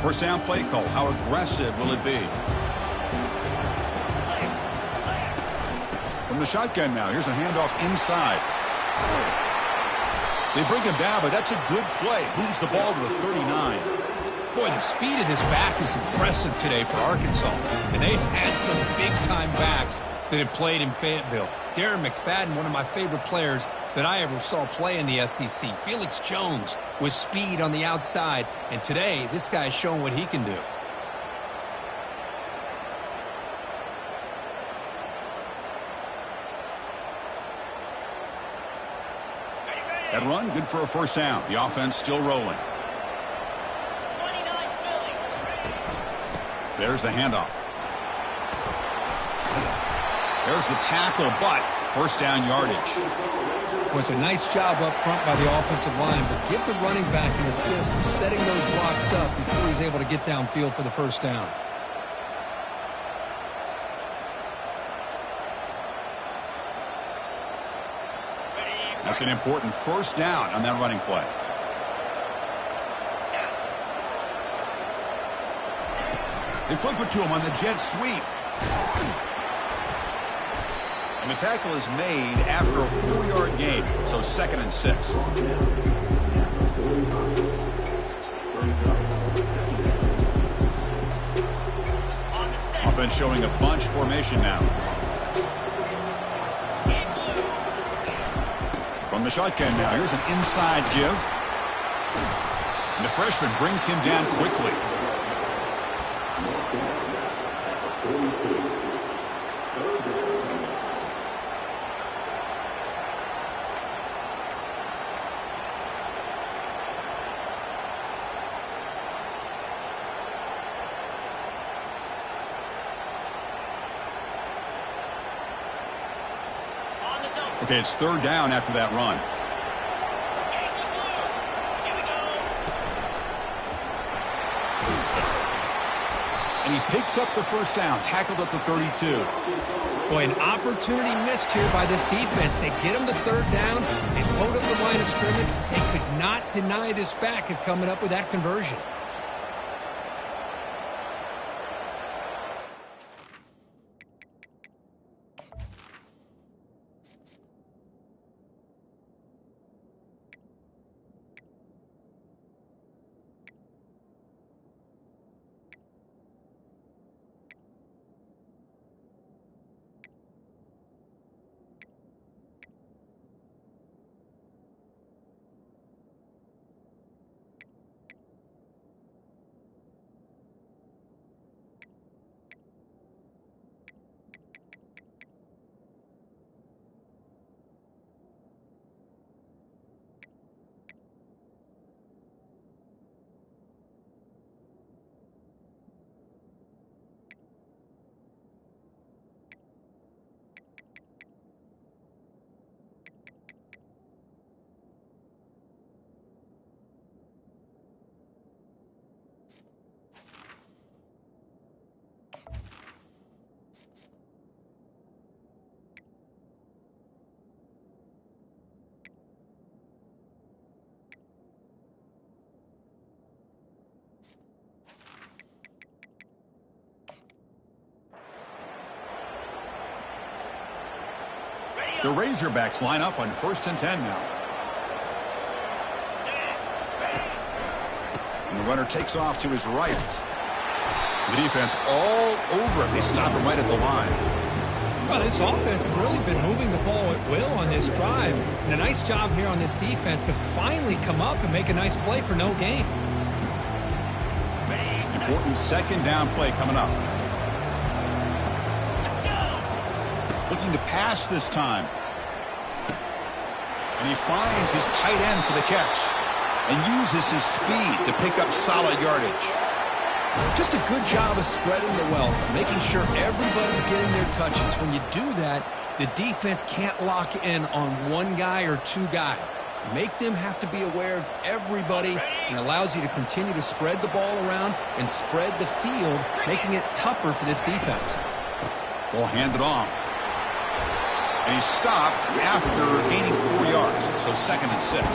First down play call. How aggressive will it be? From the shotgun now. Here's a handoff inside. They bring him down, but that's a good play. Moves the ball to the 39. Boy, the speed of this back is impressive today for Arkansas. And they've had some big-time backs that have played in Fayetteville. Darren McFadden, one of my favorite players that I ever saw play in the SEC. Felix Jones with speed on the outside. And today, this guy's showing what he can do. That run, good for a first down. The offense still rolling. There's the handoff. There's the tackle, but first down yardage. Well, it's a nice job up front by the offensive line, but give the running back an assist for setting those blocks up before he's able to get downfield for the first down. That's an important first down on that running play. They flip it to him on the jet sweep. And the tackle is made after a 4-yard gain, so 2nd and 6. Offense showing a bunch formation now. From the shotgun now, here's an inside give. And the freshman brings him down quickly. Okay, it's 3rd down after that run. And he picks up the first down, tackled at the 32. Boy, an opportunity missed here by this defense. They get him to 3rd down. They load up the line of scrimmage. They could not deny this back of coming up with that conversion. The Razorbacks line up on 1st and 10 now. And the runner takes off to his right. The defense all over him. They stop him right at the line. Well, this offense has really been moving the ball at will on this drive. And a nice job here on this defense to finally come up and make a nice play for no gain. Important 2nd down play coming up. Looking to pass this time. And he finds his tight end for the catch. And uses his speed to pick up solid yardage. Just a good job of spreading the wealth, making sure everybody's getting their touches. When you do that, the defense can't lock in on one guy or two guys. Make them have to be aware of everybody, and allows you to continue to spread the ball around and spread the field, making it tougher for this defense. Ball handed off. And he stopped after gaining 4 yards, so 2nd and 6.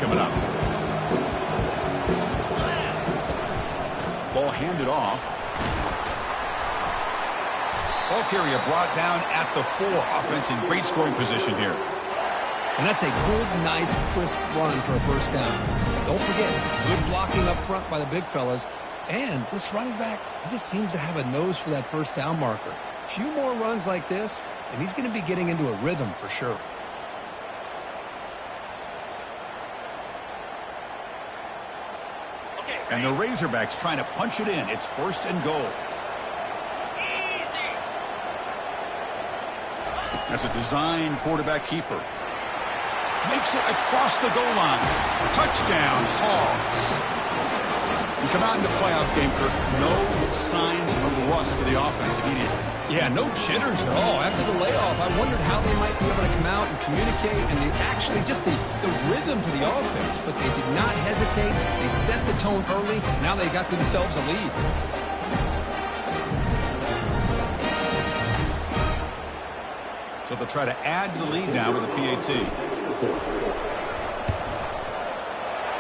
coming up. Ball handed off. Ball carrier brought down at the 4. Offense in great scoring position here. And that's a good, nice, crisp run for a first down. Don't forget, good blocking up front by the big fellas. And this running back, he just seems to have a nose for that first down marker. A few more runs like this, and he's going to be getting into a rhythm for sure. And the Razorbacks trying to punch it in. It's 1st and goal. That's a design quarterback keeper. Makes it across the goal line. Touchdown, Hogs. We come out in the playoff game, Kirk. No signs of rust for the offense immediately. Yeah, no jitters at all. After the layoff, I wondered how they might be able to come out and communicate and actually just the rhythm to the offense. But they did not hesitate. They set the tone early. Now they got themselves a lead. So they'll try to add to the lead now with a PAT.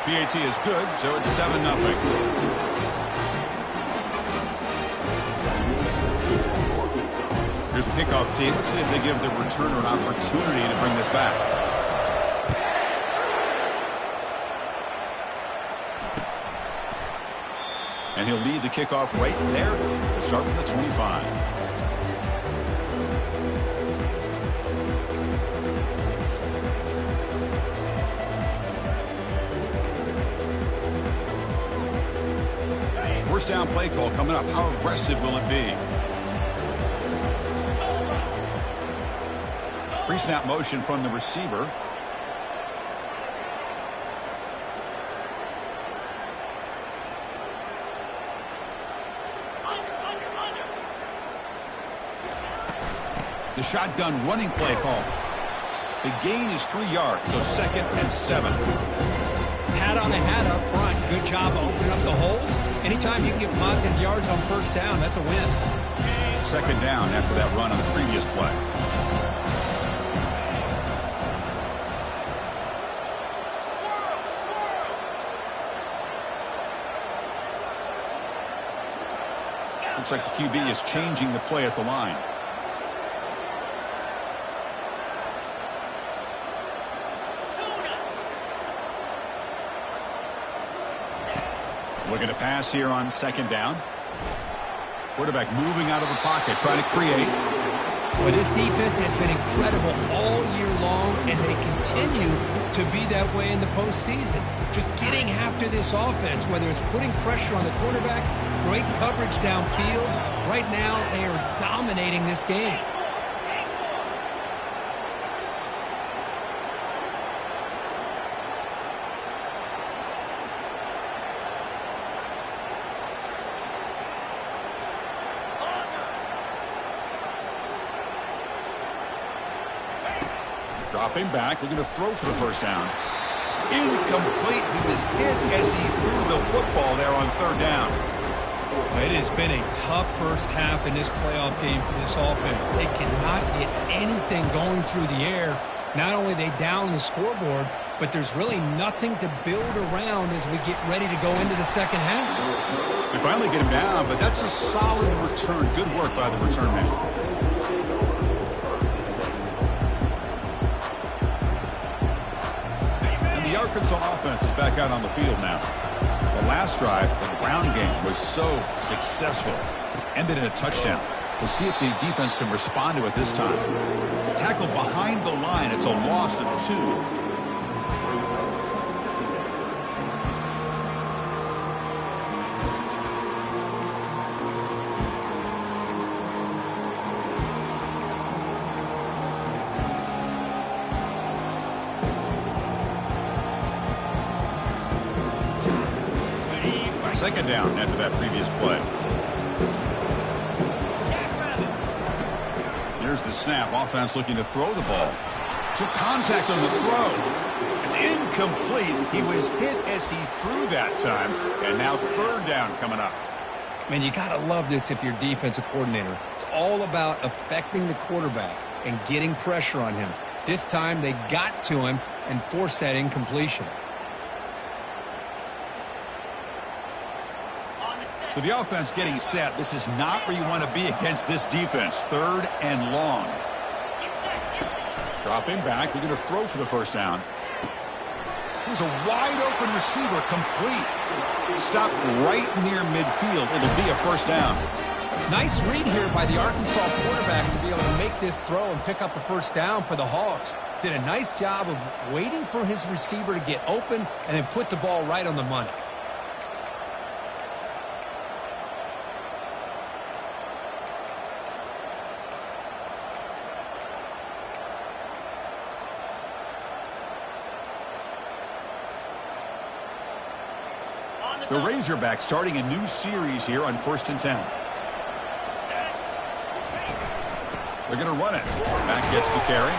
PAT is good, so it's 7-0. Here's the kickoff team. Let's see if they give the returner an opportunity to bring this back. And he'll lead the kickoff right there to start from the 25. First down play call coming up. How aggressive will it be? Pre-snap motion from the receiver. The shotgun running play call. The gain is 3 yards, so 2nd and 7. Hat on a hat up front. Good job of opening up the holes. Anytime you can get positive yards on first down, that's a win. 2nd down after that run on the previous play. Looks like the QB is changing the play at the line. Looking to pass here on 2nd down. Quarterback moving out of the pocket, trying to create. Well, this defense has been incredible all year long, and they continue to be that way in the postseason. Just getting after this offense, whether it's putting pressure on the quarterback, great coverage downfield. Right now, they are dominating this game. Dropping back, looking to throw for the first down. Incomplete. He was hit as he threw the football there on 3rd down. It has been a tough first half in this playoff game for this offense. They cannot get anything going through the air. Not only they down the scoreboard, but there's really nothing to build around as we get ready to go into the second half. We finally get him down, but that's a solid return. Good work by the return man. The Arkansas offense is back out on the field now. The last drive, the ground game, was so successful. Ended in a touchdown. We'll see if the defense can respond to it this time. Tackle behind the line. It's a loss of 2. Second down after that previous play. There's the snap. Offense looking to throw the ball. Took contact on the throw. It's incomplete. He was hit as he threw that time. And now 3rd down coming up. Man, you got to love this if you're defensive coordinator. It's all about affecting the quarterback and getting pressure on him. This time they got to him and forced that incompletion. So the offense getting set. This is not where you want to be against this defense. 3rd and long. Dropping back. They're going to throw for the first down. Here's a wide-open receiver, complete. Stopped right near midfield. It'll be a first down. Nice read here by the Arkansas quarterback to be able to make this throw and pick up a first down for the Hogs. Did a nice job of waiting for his receiver to get open and then put the ball right on the money. The Razorbacks starting a new series here on 1st and 10. They're going to run it. Back gets the carry.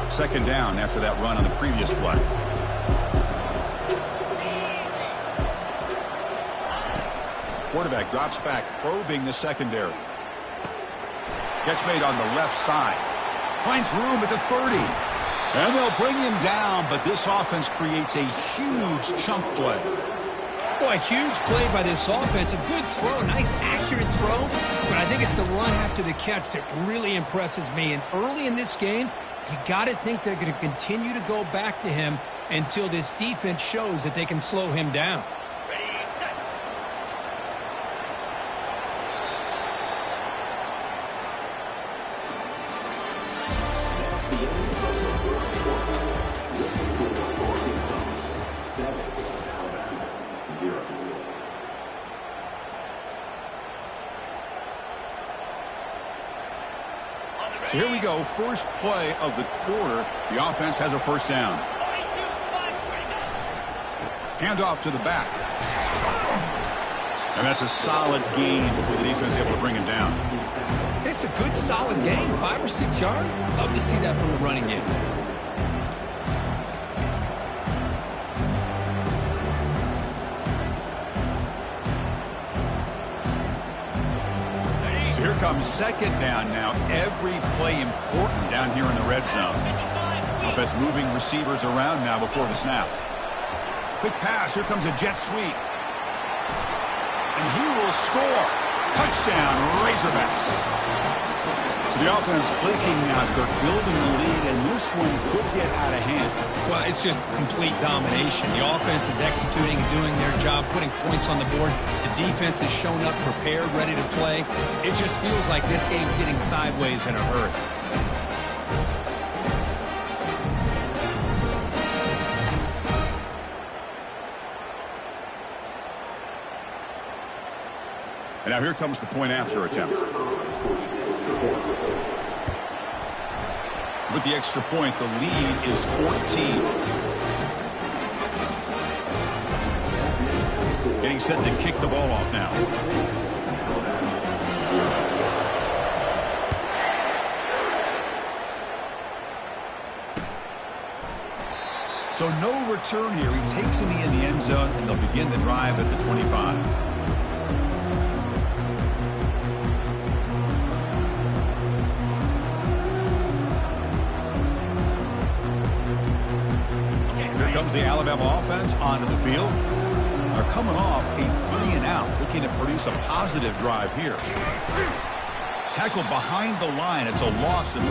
Second down after that run on the previous play. Quarterback drops back, probing the secondary. Catch made on the left side. Finds room at the 30. And they'll bring him down, but this offense creates a huge chunk play. Boy, a huge play by this offense. A good throw, nice accurate throw. But I think it's the run after the catch that really impresses me. And early in this game, you got to think they're going to continue to go back to him until this defense shows that they can slow him down. So here we go, first play of the quarter. The offense has a first down. Handoff to the back. And that's a solid gain before the defense able to bring him down. It's a good, solid game. 5 or 6 yards. Love to see that from the running game. Here comes second down now. Every play important down here in the red zone. Offense moving receivers around now before the snap. Quick pass. Here comes a jet sweep. And he will score. Touchdown, Razorbacks. So the offense clicking now, Kirk, building the lead, and this one could get out of hand. Well, it's just complete domination. The offense is executing and doing their job, putting points on the board. The defense has shown up prepared, ready to play. It just feels like this game's getting sideways in a hurry. And now here comes the point after attempt. With the extra point, the lead is 14. Getting set to kick the ball off now. So no return here. He takes it in the end zone, and they'll begin the drive at the 25. Comes the Alabama offense onto the field. They're coming off a 3-and-out, looking to produce a positive drive here. Tackled behind the line. It's a loss of 2.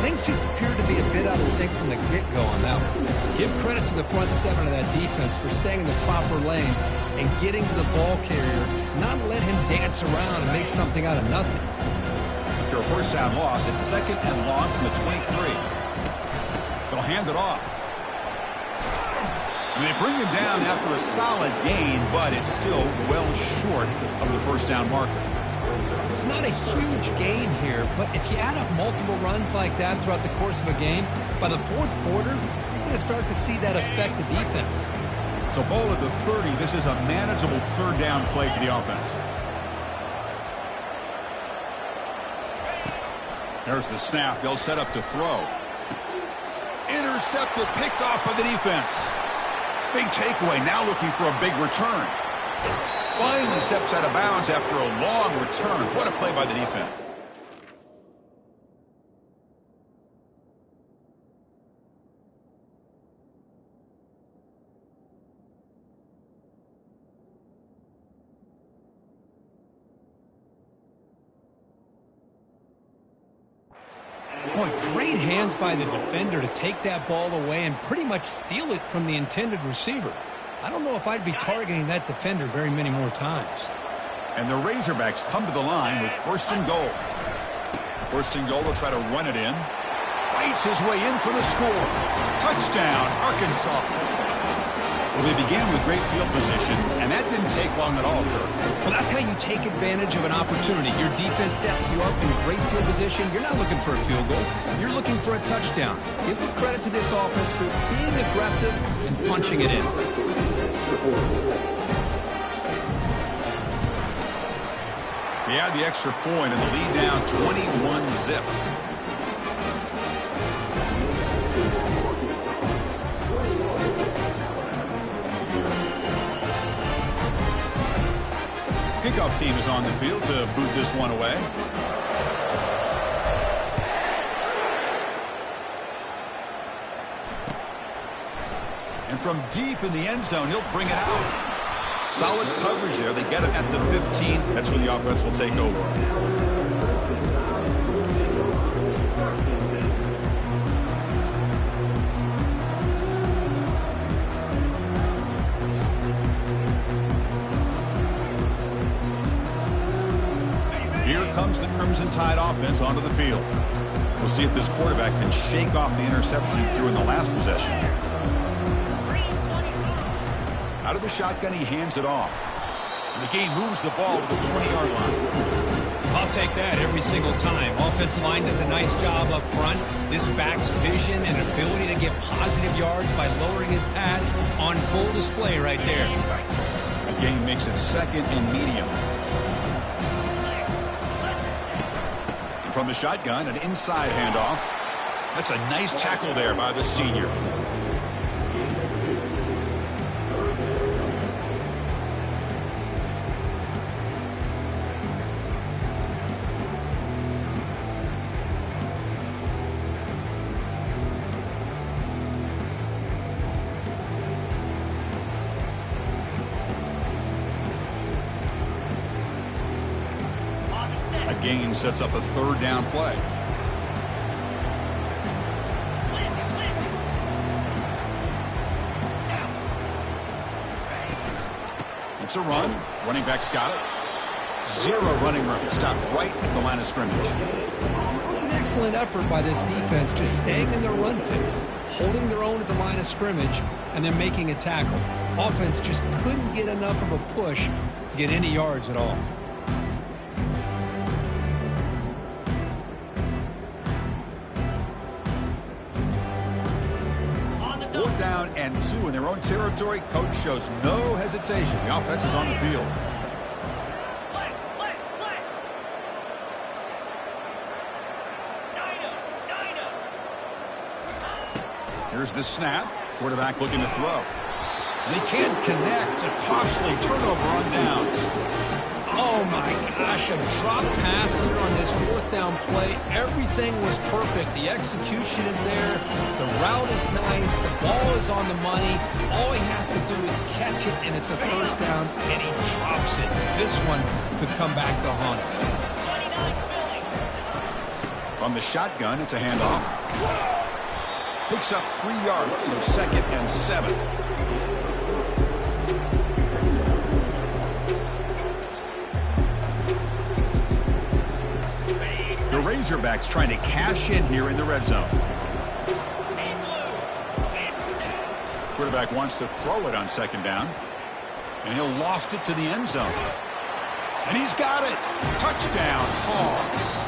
Things just appear to be a bit out of sync from the get-go on that one. Give credit to the front 7 of that defense for staying in the proper lanes and getting to the ball carrier, not let him dance around and make something out of nothing. After a first down loss, it's 2nd and long from the 23. They'll hand it off. And they bring him down after a solid gain, but it's still well short of the first down marker. It's not a huge gain here, but if you add up multiple runs like that throughout the course of a game, by the 4th quarter, you're going to start to see that affect the defense. So ball at the 30, this is a manageable 3rd down play for the offense. There's the snap. They'll set up to throw. Intercepted, picked off by the defense. Big takeaway, now looking for a big return. Finally steps out of bounds after a long return. What a play by the defense. hands by the defender to take that ball away and pretty much steal it from the intended receiver. I don't know if I'd be targeting that defender very many more times. And the Razorbacks come to the line with 1st and goal. 1st and goal, they'll try to run it in. Fights his way in for the score. Touchdown, Arkansas. Well, they began with great field position, and that didn't take long at all, Kirk. Well, that's how you take advantage of an opportunity. Your defense sets you up in great field position. You're not looking for a field goal. You're looking for a touchdown. Give the credit to this offense for being aggressive and punching it in. They add the extra point and the lead down 21-zip. Kickoff team is on the field to boot this one away. And from deep in the end zone, he'll bring it out. Solid coverage there. They get it at the 15. That's where the offense will take over. Here comes the Crimson Tide offense onto the field. We'll see if this quarterback can shake off the interception he threw in the last possession. Out of the shotgun, he hands it off. And the game moves the ball to the 20-yard line. I'll take that every single time. Offensive line does a nice job up front. This back's vision and ability to get positive yards by lowering his pads on full display right there. The game makes it 2nd and medium. And from the shotgun, an inside handoff. That's a nice tackle there by the senior. Gain sets up a 3rd down play. It's a run. Running back's got it. 0 running room. Stopped right at the line of scrimmage. It was an excellent effort by this defense, just staying in their run fix, holding their own at the line of scrimmage, and then making a tackle. Offense just couldn't get enough of a push to get any yards at all. 4th down and 2 in their own territory. Coach shows no hesitation. The offense is on the field. Here's the snap. Quarterback looking to throw. And he can't connect. A costly turnover on downs. Oh, my gosh, a drop pass here on this 4th down play. Everything was perfect. The execution is there. The route is nice. The ball is on the money. All he has to do is catch it, and it's a 1st down, and he drops it. This one could come back to haunt him. From the shotgun, it's a handoff. Picks up 3 yards, so 2nd and 7. The Razorbacks trying to cash in here in the red zone. Quarterback wants to throw it on 2nd down. And he'll loft it to the end zone. And he's got it. Touchdown, Hogs.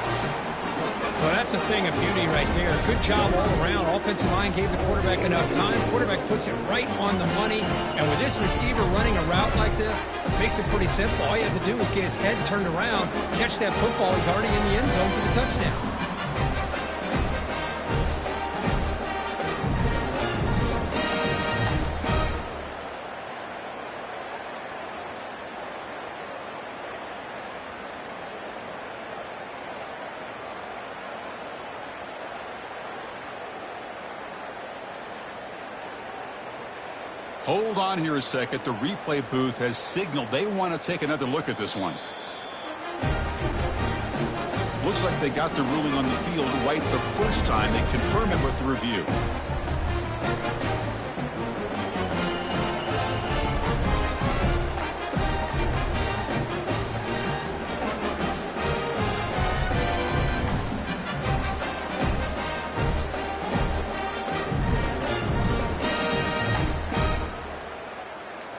Well, that's a thing of beauty right there. Good job all around. Offensive line gave the quarterback enough time. Quarterback puts it right on the money. And with this receiver running a route like this, makes it pretty simple. All you have to do is get his head turned around, catch that football. He's already in the end zone for the touchdown. Hold on here a second. The replay booth has signaled they want to take another look at this one. Looks like they got the ruling on the field right the first time. They confirm it with the review.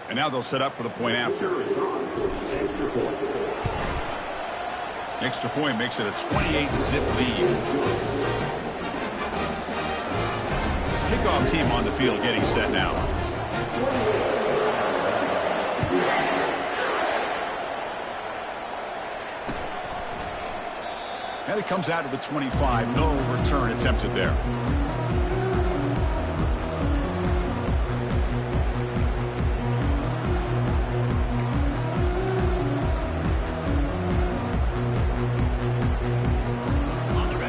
And now they'll set up for the point after. Extra point makes it a 28-zip lead. Kickoff team on the field getting set now. And it comes out to the 25. No return attempted there.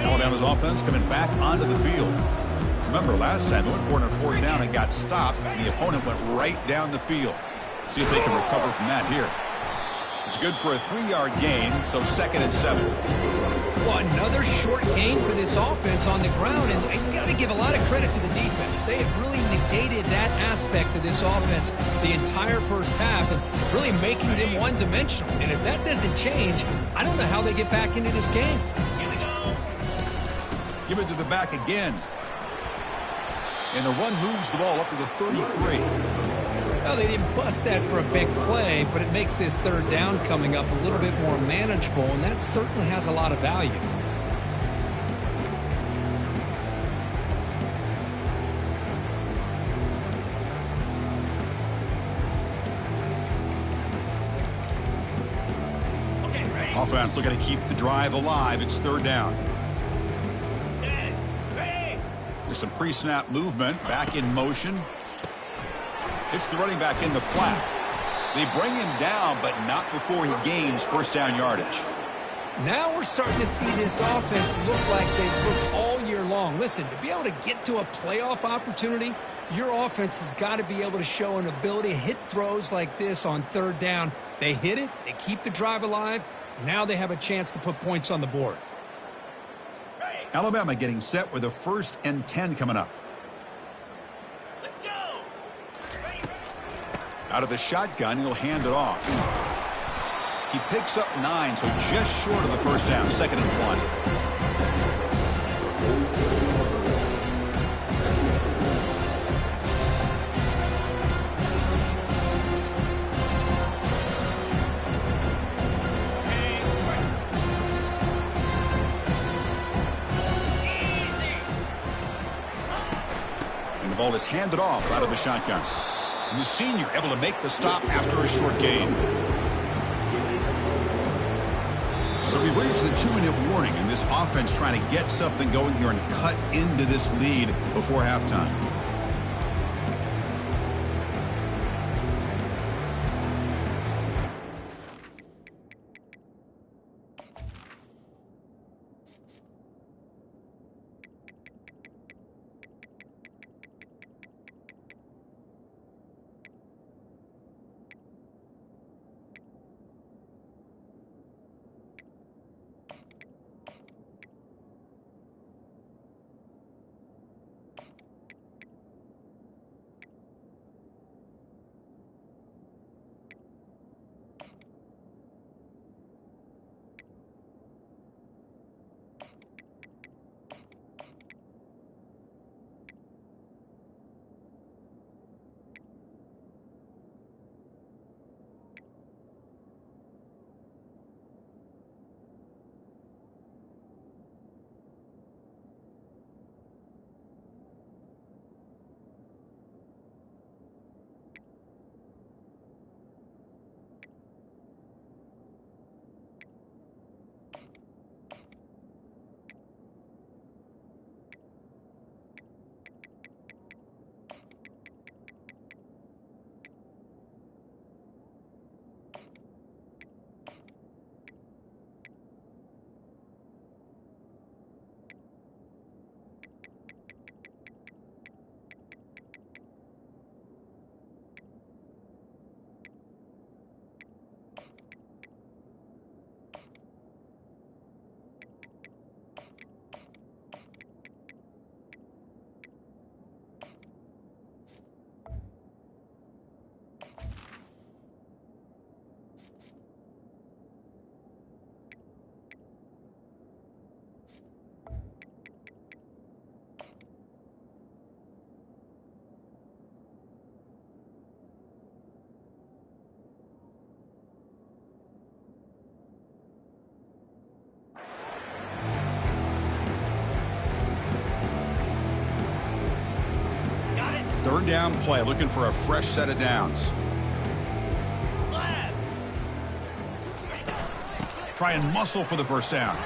Alabama's offense coming back onto the field. Remember, last time they went for it on fourth down and got stopped, and the opponent went right down the field. See if they can recover from that here. It's good for a 3-yard gain, so 2nd and 7. Well, another short gain for this offense on the ground, and you got to give a lot of credit to the defense. They have really negated that aspect of this offense the entire first half and really making them one-dimensional. And if that doesn't change, I don't know how they get back into this game. Give it to the back again. And the run moves the ball up to the 33. Well, they didn't bust that for a big play, but it makes this third down coming up a little bit more manageable, and that certainly has a lot of value. Offense looking to keep the drive alive. It's third down. There's some pre-snap movement. Back in motion. Hits the running back in the flat. They bring him down, but not before he gains first down yardage. Now we're starting to see this offense look like they've looked all year long. Listen, to be able to get to a playoff opportunity, your offense has got to be able to show an ability to hit throws like this on third down. They hit it. They keep the drive alive. Now they have a chance to put points on the board. Alabama getting set with a 1st and 10 coming up. Let's go. Out of the shotgun, he'll hand it off. He picks up 9, so just short of the first down. 2nd and 1. The ball is handed off out of the shotgun. And the senior able to make the stop after a short gain. So we've reached the 2-minute warning, and this offense trying to get something going here and cut into this lead before halftime. Third down play, looking for a fresh set of downs. Slab. Try and muscle for the first down.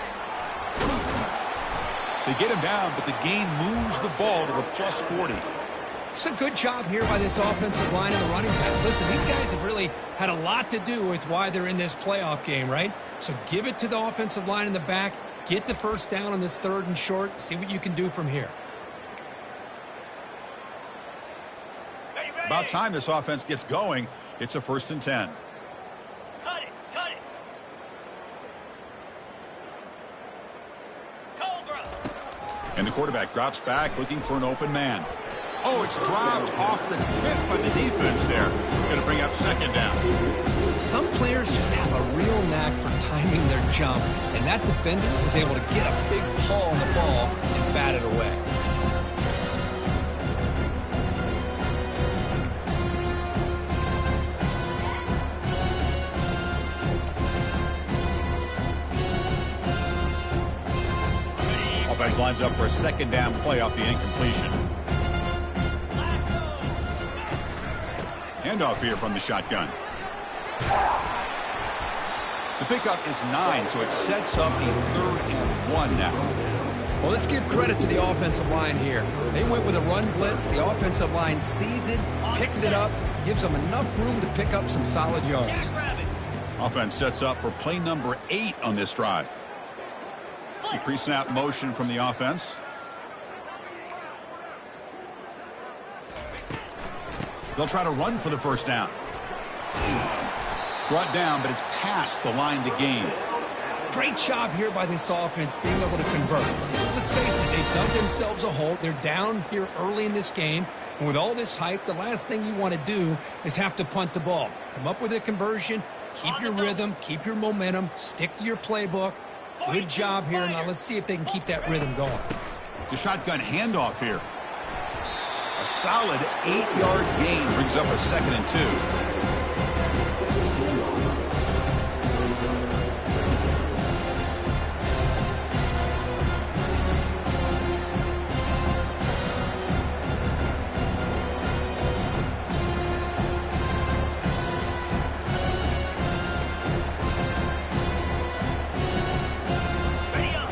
They get him down, but the gain moves the ball to the plus 40. It's a good job here by this offensive line and the running back. Listen, these guys have really had a lot to do with why they're in this playoff game, right? So give it to the offensive line in the back. Get the first down on this 3rd and short. See what you can do from here. About time this offense gets going. It's a 1st and 10. Cut it. Cut it. Cobra. And the quarterback drops back looking for an open man. Oh, it's dropped off the tip by the defense there. Going to bring up 2nd down. Some players just have a real knack for timing their jump, and that defender was able to get a big paw on the ball and bat it away. Offense lines up for a 2nd down play off the incompletion. Handoff here from the shotgun. The pickup is 9, so it sets up a 3rd and 1 now. Well, let's give credit to the offensive line here. They went with a run blitz. The offensive line sees it, picks it up, gives them enough room to pick up some solid yards. Jackrabbit. Offense sets up for play number 8 on this drive. The pre-snap motion from the offense. They'll try to run for the first down. Brought down, but it's past the line to gain. Great job here by this offense being able to convert. Let's face it, they've dug themselves a hole. They're down here early in this game. And with all this hype, the last thing you want to do is have to punt the ball. Come up with a conversion, keep your rhythm, keep your momentum, stick to your playbook. Good job here. Now let's see if they can keep that rhythm going. The shotgun handoff here. A solid 8-yard gain brings up a 2nd and 2.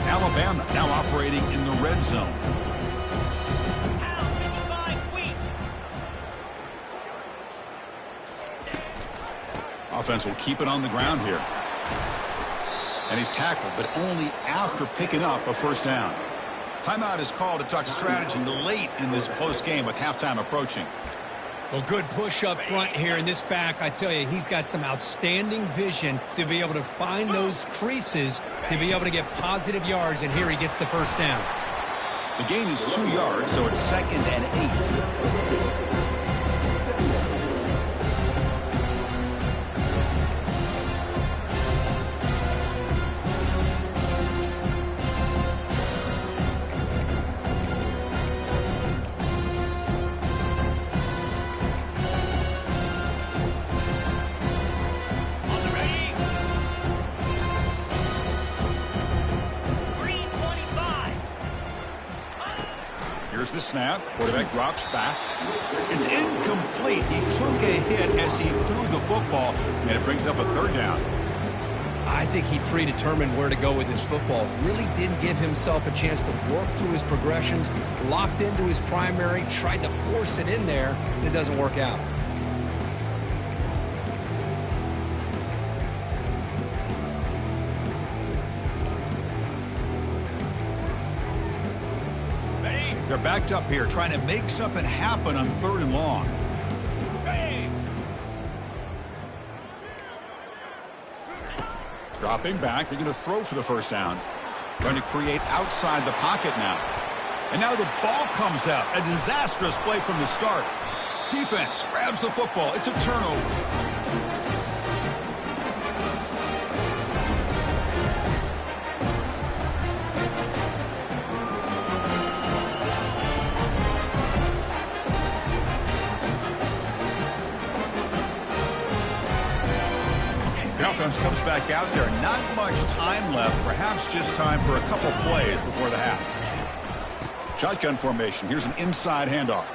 Alabama now operating in the red zone. Offense will keep it on the ground here. And he's tackled, but only after picking up a first down. Timeout is called to talk strategy late in this close game with halftime approaching. Well, good push up front here in this back. I tell you, he's got some outstanding vision to be able to find those creases, to be able to get positive yards, and here he gets the first down. The gain is 2 yards, so it's 2nd and 8. Here's the snap. Quarterback drops back. It's incomplete. He took a hit as he threw the football, and it brings up a 3rd down. I think he predetermined where to go with his football. Really didn't give himself a chance to work through his progressions. Locked into his primary, tried to force it in there, and it doesn't work out. They're backed up here, trying to make something happen on 3rd and long. Dropping back, they're going to throw for the first down. Trying to create outside the pocket now. And now the ball comes out. A disastrous play from the start. Defense grabs the football. It's a turnover. Offense comes back out there. Not much time left. Perhaps just time for a couple plays before the half. Shotgun formation. Here's an inside handoff.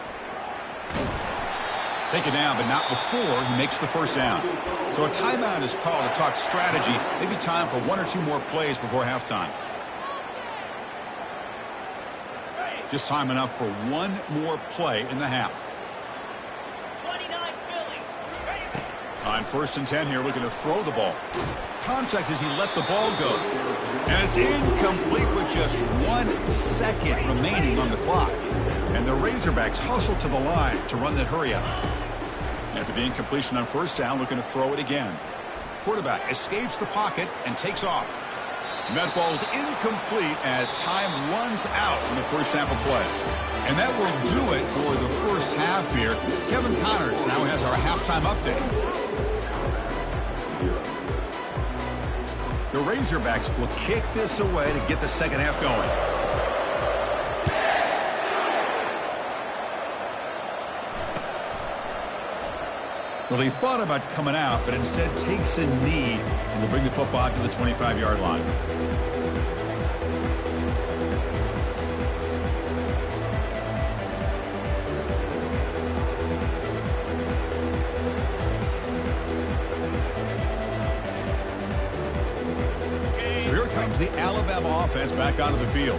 Take it down, but not before he makes the first down. So a timeout is called to talk strategy. Maybe time for 1 or 2 more plays before halftime. Just time enough for 1 more play in the half. 29 Philly. On 1st and 10 here, looking to throw the ball. Contact as he let the ball go. And it's incomplete with just 1 second remaining on the clock. And the Razorbacks hustle to the line to run that hurry up. After the incompletion on 1st down, looking to throw it again. Quarterback escapes the pocket and takes off. And that falls incomplete as time runs out in the first half of play. And that will do it for the first half here. Kevin Connors now has our halftime update. The Razorbacks will kick this away to get the second half going. Well, he thought about coming out, but instead takes a knee and will bring the football to the 25-yard line. So here comes the Alabama offense back onto the field.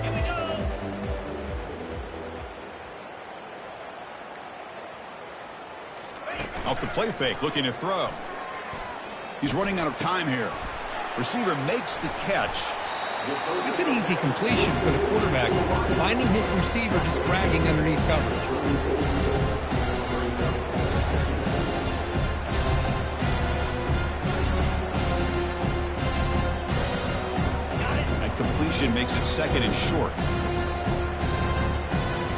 Here we go. Off the play fake, looking to throw. He's running out of time here. Receiver makes the catch. That's an easy completion for the quarterback, finding his receiver just dragging underneath coverage. That completion makes it 2nd and short.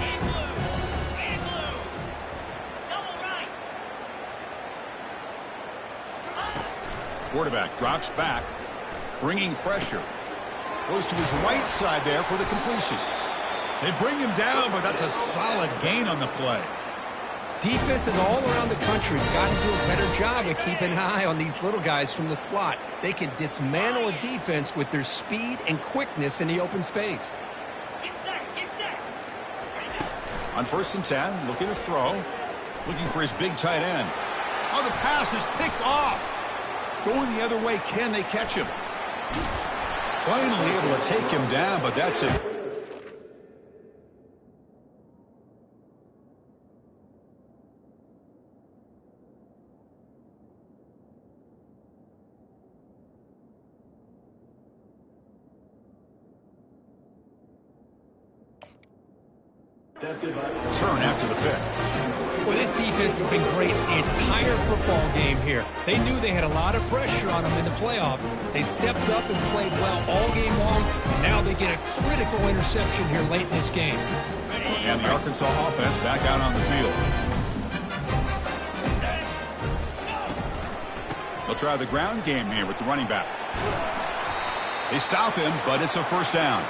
In blue. In blue. Double right. Quarterback drops back, bringing pressure. Goes to his right side there for the completion. They bring him down, but that's a solid gain on the play. Defenses all around the country got to do a better job of keeping an eye on these little guys from the slot. They can dismantle a defense with their speed and quickness in the open space. Get set. Get set. Ready now. On 1st and 10, looking to throw. Looking for his big tight end. Oh, the pass is picked off. Going the other way, can they catch him? Finally able to take him down, but that's it. Turn after the pick. Well, this defense has been great the entire football game here. They knew they had a lot of pressure on them in the playoff. They stepped up and played well all game long, and now they get a critical interception here late in this game. And the Arkansas offense back out on the field. They'll try the ground game here with the running back. They stop him, but it's a 1st down.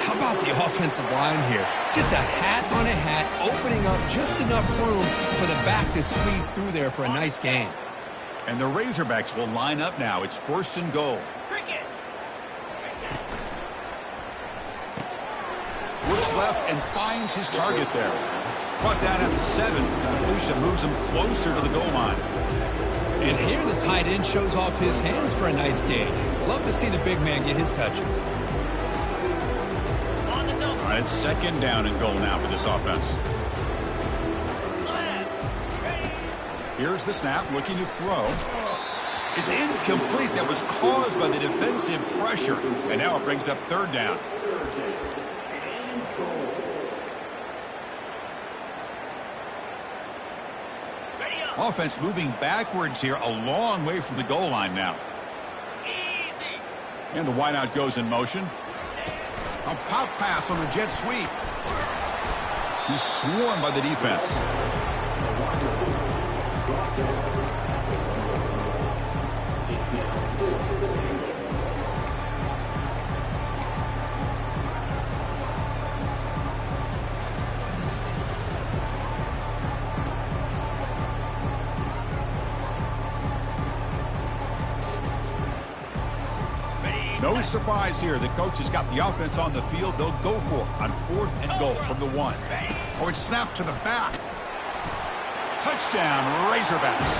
How about the offensive line here? Just a hat on a hat, opening up just enough room for the back to squeeze through there for a nice gain. And the Razorbacks will line up now. It's 1st and goal. Cricket. Looks left and finds his target there. Brought down at the 7. The completion moves him closer to the goal line. And here the tight end shows off his hands for a nice gain. Love to see the big man get his touches. On the double. All right, it's 2nd down and goal now for this offense. Slam. Ready. Here's the snap, looking to throw. It's incomplete. That was caused by the defensive pressure. And now it brings up 3rd down. Ready up. Offense moving backwards here, a long way from the goal line now. Easy. And the wideout goes in motion. A pop pass on the jet sweep. He's swarmed by the defense. No surprise here. The coach has got the offense on the field. They'll go for it on 4th and goal from the 1. Oh, it's snapped to the back. Touchdown, Razorbacks.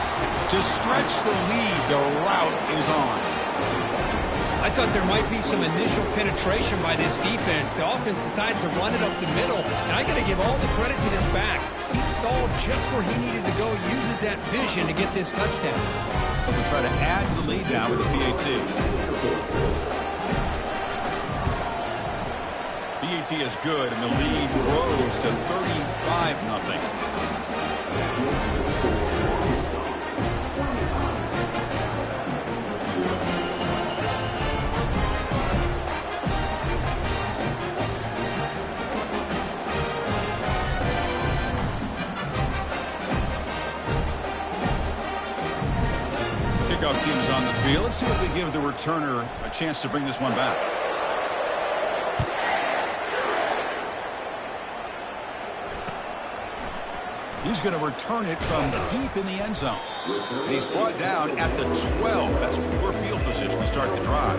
To stretch the lead, the route is on. I thought there might be some initial penetration by this defense. The offense decides to run it up the middle, and I got to give all the credit to this back. He saw just where he needed to go, uses that vision to get this touchdown. We'll try to add to the lead now with the PAT. PAT is good, and the lead grows to 35-0. Kickoff team is on the field. Let's see if they give the returner a chance to bring this one back. He's going to return it from deep in the end zone. And he's brought down at the 12. That's poor field position to start the drive.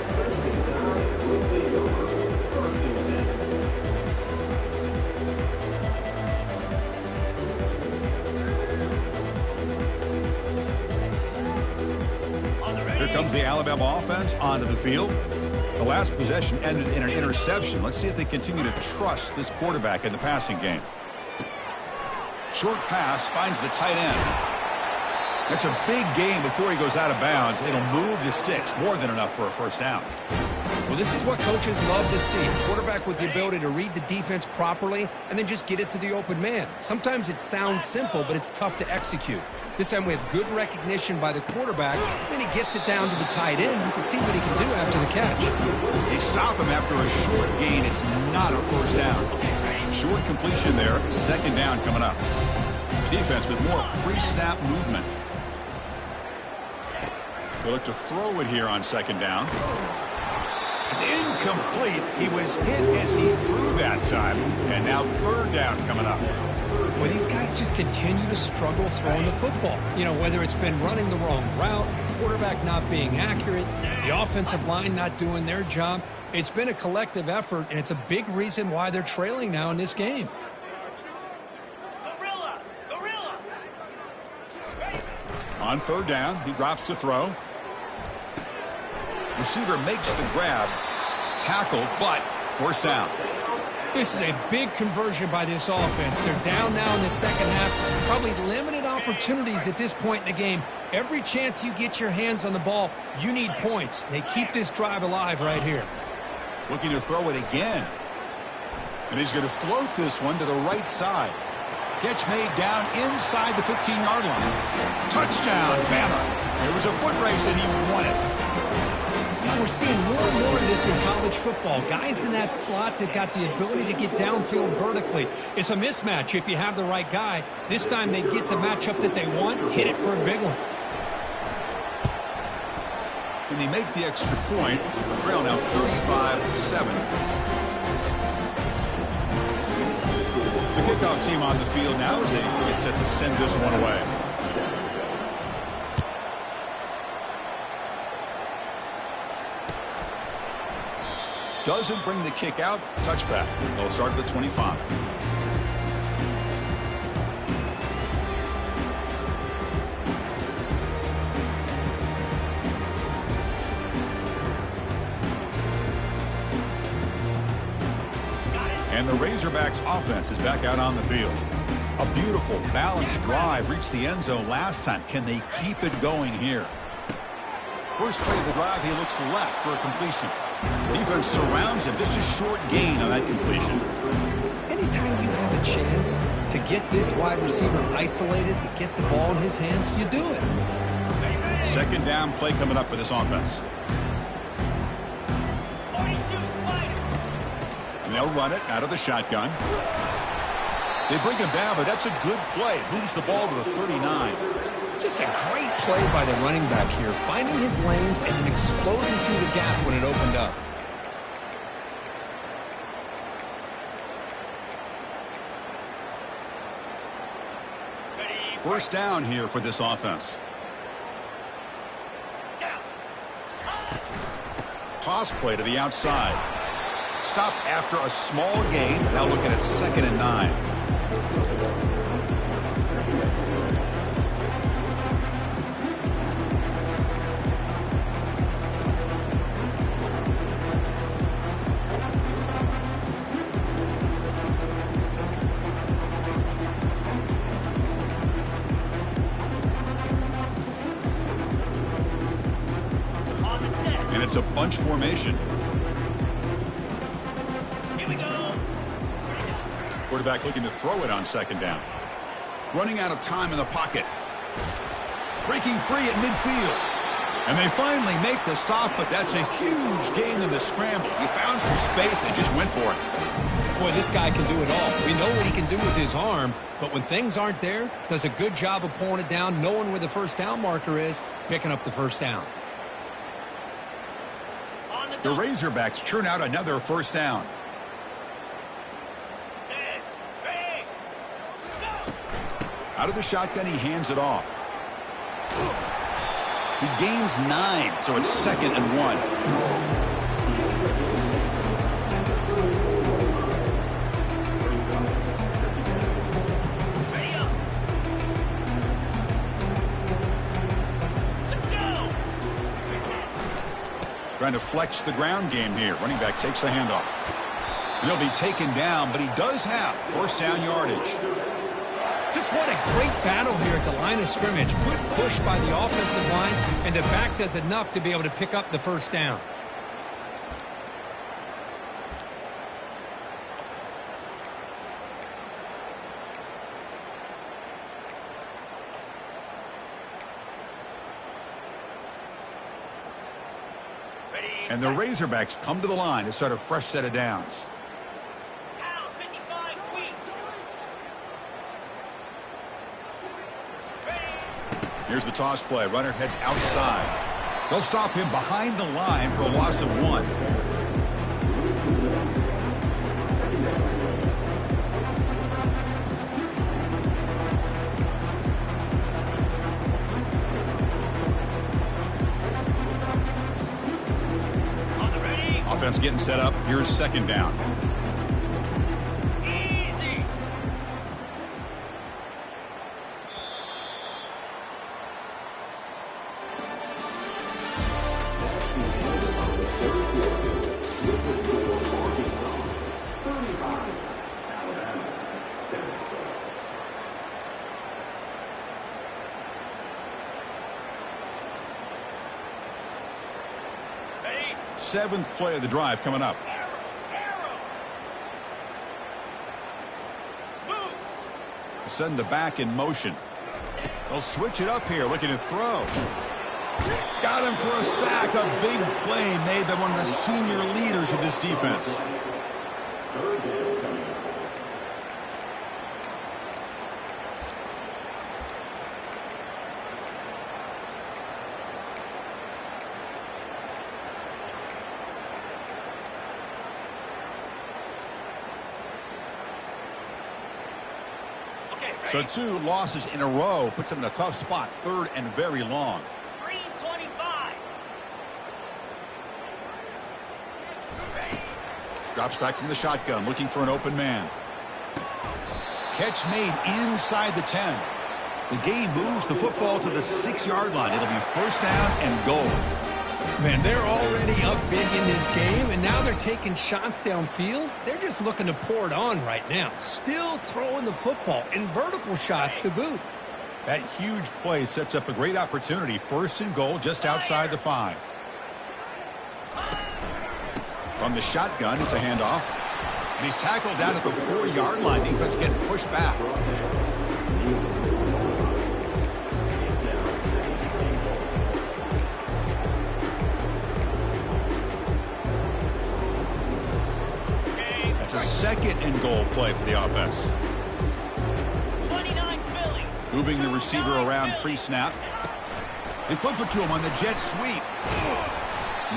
Here comes the Alabama offense onto the field. The last possession ended in an interception. Let's see if they continue to trust this quarterback in the passing game. Short pass finds the tight end. That's a big gain before he goes out of bounds. It'll move the sticks more than enough for a first down. Well, this is what coaches love to see. A quarterback with the ability to read the defense properly and then just get it to the open man. Sometimes it sounds simple, but it's tough to execute. This time we have good recognition by the quarterback. Then he gets it down to the tight end. You can see what he can do after the catch. They stop him after a short gain. It's not a first down. Short completion there. Second down coming up. Defense with more pre-snap movement. They look to throw it here on second down. It's incomplete. He was hit as he threw that time. And now third down coming up. Well, these guys just continue to struggle throwing the football. You know, whether it's been running the wrong route, the quarterback not being accurate, the offensive line not doing their job. It's been a collective effort, and it's a big reason why they're trailing now in this game. On third down, he drops to throw. Receiver makes the grab. Tackle, but first down. This is a big conversion by this offense. They're down now in the second half. Probably limited opportunities at this point in the game. Every chance you get your hands on the ball, you need points. They keep this drive alive right here. Looking to throw it again. And he's going to float this one to the right side. Catch made down inside the 15-yard line. Touchdown, Bama. There was a foot race and he won it. We're seeing more and more of this in college football. Guys in that slot that got the ability to get downfield vertically. It's a mismatch if you have the right guy. This time they get the matchup that they want, hit it for a big one. And they make the extra point. Trail now 35-7. The kickoff team on the field now as they get set to send this one away. Doesn't bring the kick out. Touchback. They'll start at the 25. And the Razorbacks offense is back out on the field. A beautiful, balanced drive reached the end zone last time. Can they keep it going here? First play of the drive, he looks left for a completion. Defense surrounds him. Just a short gain on that completion. Anytime you have a chance to get this wide receiver isolated, to get the ball in his hands, you do it. Second down play coming up for this offense. And they'll run it out of the shotgun. They bring him down, but that's a good play. Moves the ball to the 39. Just a great play by the running back here, finding his lanes and then exploding through the gap when it opened up. First down here for this offense. Toss play to the outside. Stop after a small gain. Now looking at 2nd and 9. And it's a bunch formation. Here we go. Quarterback looking to throw it on second down. Running out of time in the pocket. Breaking free at midfield. And they finally make the stop, but that's a huge gain in the scramble. He found some space and just went for it. Boy, this guy can do it all. We know what he can do with his arm, but when things aren't there, does a good job of pulling it down, knowing where the first down marker is, picking up the first down. The Razorbacks churn out another first down. Set. Ready. Go. Out of the shotgun, he hands it off. He gains 9, so it's 2nd and 1. Ready up. Let's go. Trying to flex the ground game here. Running back takes the handoff. And he'll be taken down, but he does have first down yardage. Just what a great battle here at the line of scrimmage. Good push by the offensive line, and the back does enough to be able to pick up the first down. Ready. And the Razorbacks come to the line to start a fresh set of downs. Out. 55 weak. Ready. Here's the toss play. Runner heads outside. They'll stop him behind the line for a loss of 1. On the ready. Offense getting set up. Here's second down. Easy. Ready. 7th play of the drive coming up. Arrow. Moves. Send the back in motion. They'll switch it up here, looking to throw. Got him for a sack. A big play made by one of the senior leaders of this defense. Okay. So 2 losses in a row puts him in a tough spot. 3rd and very long. Green 25. Ready. Drops back from the shotgun, looking for an open man. Catch made inside the 10. The game moves the football to the 6-yard line. It'll be first down and goal. Man, they're already up big in this game, and now they're taking shots downfield. They're just looking to pour it on right now. Still throwing the football, and vertical shots to boot. That huge play sets up a great opportunity. First and goal just outside the 5. From the shotgun, it's a handoff. And he's tackled down at the 4-yard line. Defense getting pushed back. It's a 2nd and goal play for the offense. 29 Philly. Moving the receiver around pre-snap. They flip it to him on the jet sweep.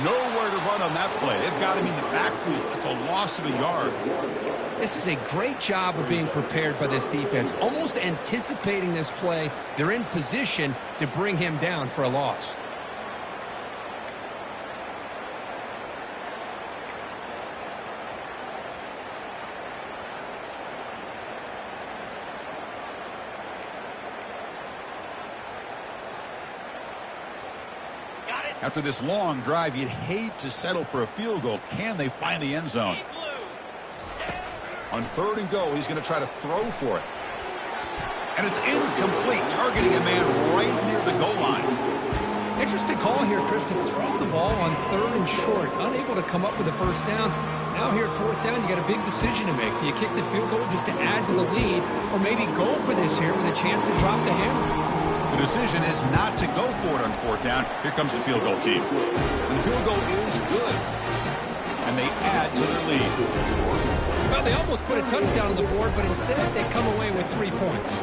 Nowhere to run on that play. They've got him in the backfield. It's a loss of a yard. This is a great job of being prepared by this defense, almost anticipating this play. They're in position to bring him down for a loss. Got it. After this long drive, you'd hate to settle for a field goal. Can they find the end zone? Deep blue. On 3rd and goal, he's going to try to throw for it. And it's incomplete, targeting a man right near the goal line. Interesting call here, Chris, to throw the ball on 3rd and short. Unable to come up with a first down. Now here at 4th down, you got a big decision to make. Do you kick the field goal just to add to the lead, or maybe go for this here with a chance to drop the hammer? The decision is not to go for it on 4th down. Here comes the field goal team. And the field goal is good. And they add to their lead. Well, they almost put a touchdown on the board, but instead they come away with 3 points.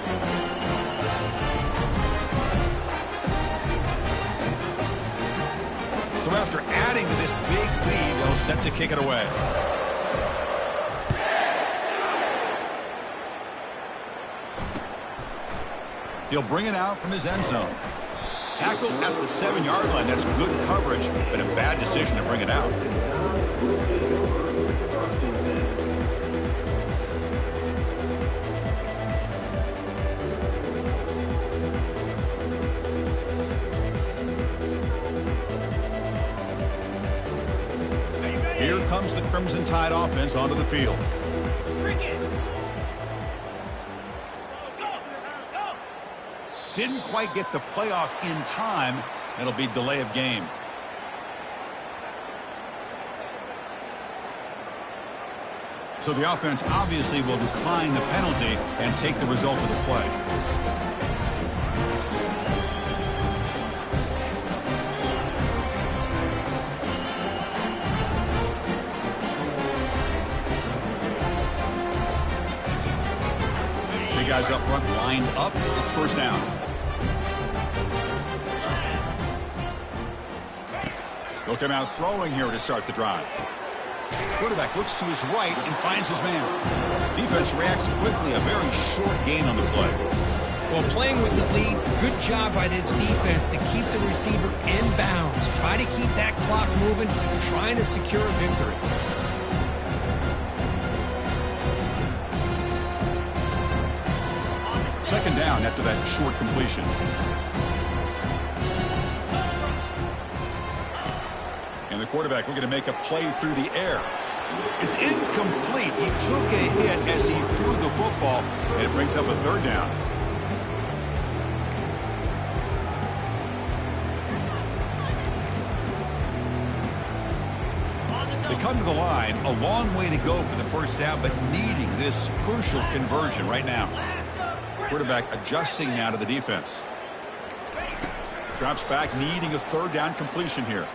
So after adding to this big lead, they'll set to kick it away. He'll bring it out from his end zone. Tackle at the 7-yard line. That's good coverage, but a bad decision to bring it out. Here comes the Crimson Tide offense onto the field. Didn't quite get the playoff in time. It'll be delay of game. So the offense obviously will decline the penalty and take the result of the play. Three guys up front lined up. It's 1st down. They'll come out throwing here to start the drive. Quarterback looks to his right and finds his man. Defense reacts quickly. A very short gain on the play. Well, playing with the lead, good job by this defense to keep the receiver in bounds. Try to keep that clock moving, trying to secure a victory. Second down after that short completion. And the quarterback looking to make a play through the air. It's incomplete. He took a hit as he threw the football, and it brings up a 3rd down. They come to the line, a long way to go for the 1st down, but needing this crucial conversion right now. Quarterback adjusting now to the defense. Drops back, needing a 3rd down completion here.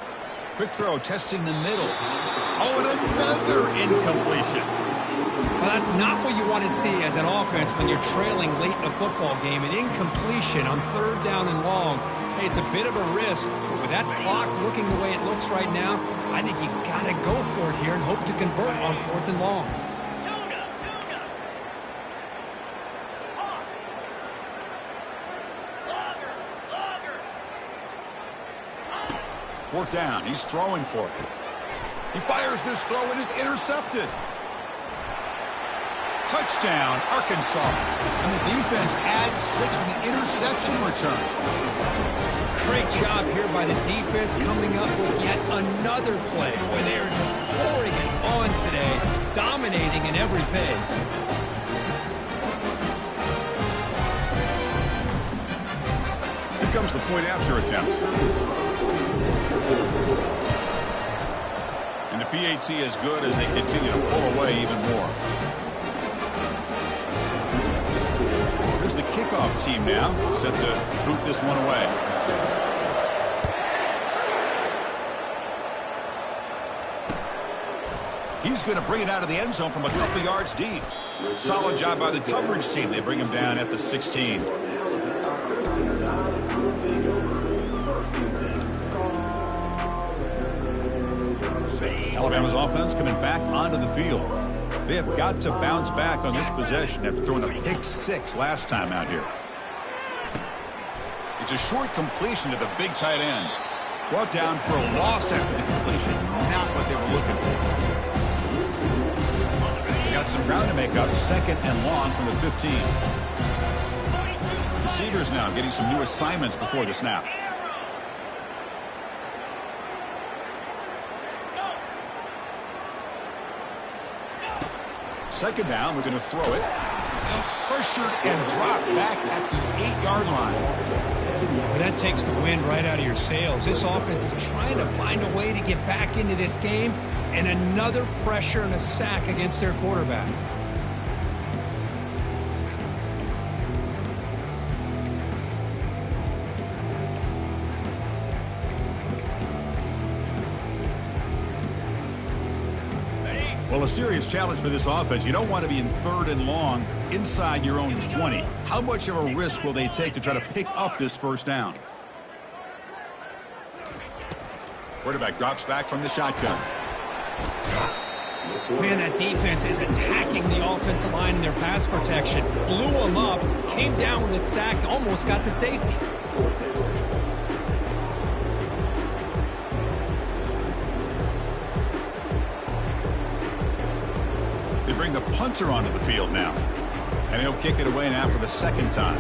Quick throw, testing the middle. Oh, and another incompletion. Well, that's not what you want to see as an offense when you're trailing late in a football game. An incompletion on 3rd down and long. Hey, it's a bit of a risk. But with that clock looking the way it looks right now, I think you got to go for it here and hope to convert on 4th and long. 4th down. He's throwing for it. He fires this throw and is intercepted. Touchdown, Arkansas. And the defense adds 6 with the interception return. Great job here by the defense coming up with yet another play where they are just pouring it on today, dominating in every phase. Here comes the point after attempt. And the PAT is good as they continue to pull away even more. Here's the kickoff team now, set to boot this one away. He's going to bring it out of the end zone from a couple yards deep. Solid job by the coverage team. They bring him down at the 16. Alabama's offense coming back onto the field. They have got to bounce back on this possession after throwing a pick 6 last time out here. It's a short completion to the big tight end. Brought down for a loss after the completion. Not what they were looking for. They got some ground to make up. 2nd and long from the 15. Receivers now getting some new assignments before the snap. Second down, we're going to throw it. Pressured and dropped back at the 8-yard line. Well, that takes the wind right out of your sails. This offense is trying to find a way to get back into this game, and another pressure and a sack against their quarterback. Well, a serious challenge for this offense. You don't want to be in 3rd and long inside your own 20. How much of a risk will they take to try to pick up this first down? Quarterback drops back from the shotgun. Man, that defense is attacking the offensive line in their pass protection. Blew them up, came down with a sack, almost got to safety. They bring the punter onto the field now. And he'll kick it away now for the 2nd time.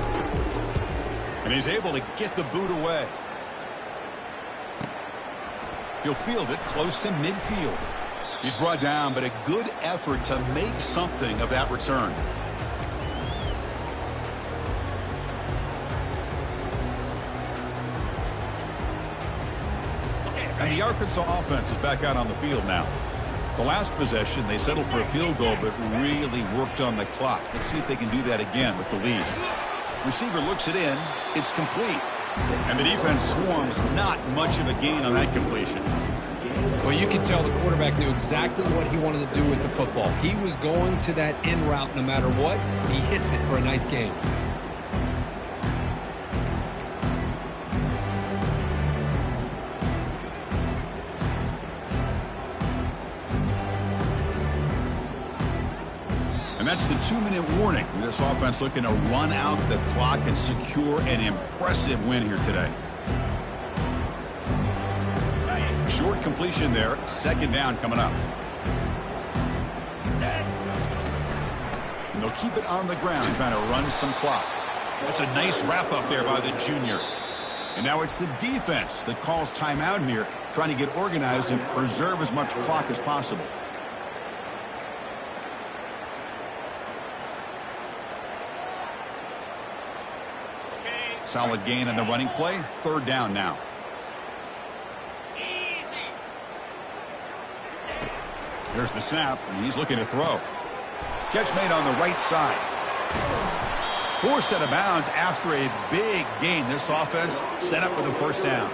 And he's able to get the boot away. He'll field it close to midfield. He's brought down, but a good effort to make something of that return. And the Arkansas offense is back out on the field now. The last possession, they settled for a field goal, but really worked on the clock. Let's see if they can do that again with the lead. Receiver looks it in. It's complete. And the defense swarms. Not much of a gain on that completion. Well, you can tell the quarterback knew exactly what he wanted to do with the football. He was going to that in route no matter what. He hits it for a nice gain. And that's the 2-minute warning. This offense looking to run out the clock and secure an impressive win here today. Short completion there. 2nd down coming up. And they'll keep it on the ground, trying to run some clock. That's a nice wrap up there by the junior. And now it's the defense that calls timeout here, trying to get organized and preserve as much clock as possible. Solid gain on the running play. 3rd down now. There's the snap, and he's looking to throw. Catch made on the right side. Forced out of bounds after a big gain. This offense set up for the 1st down.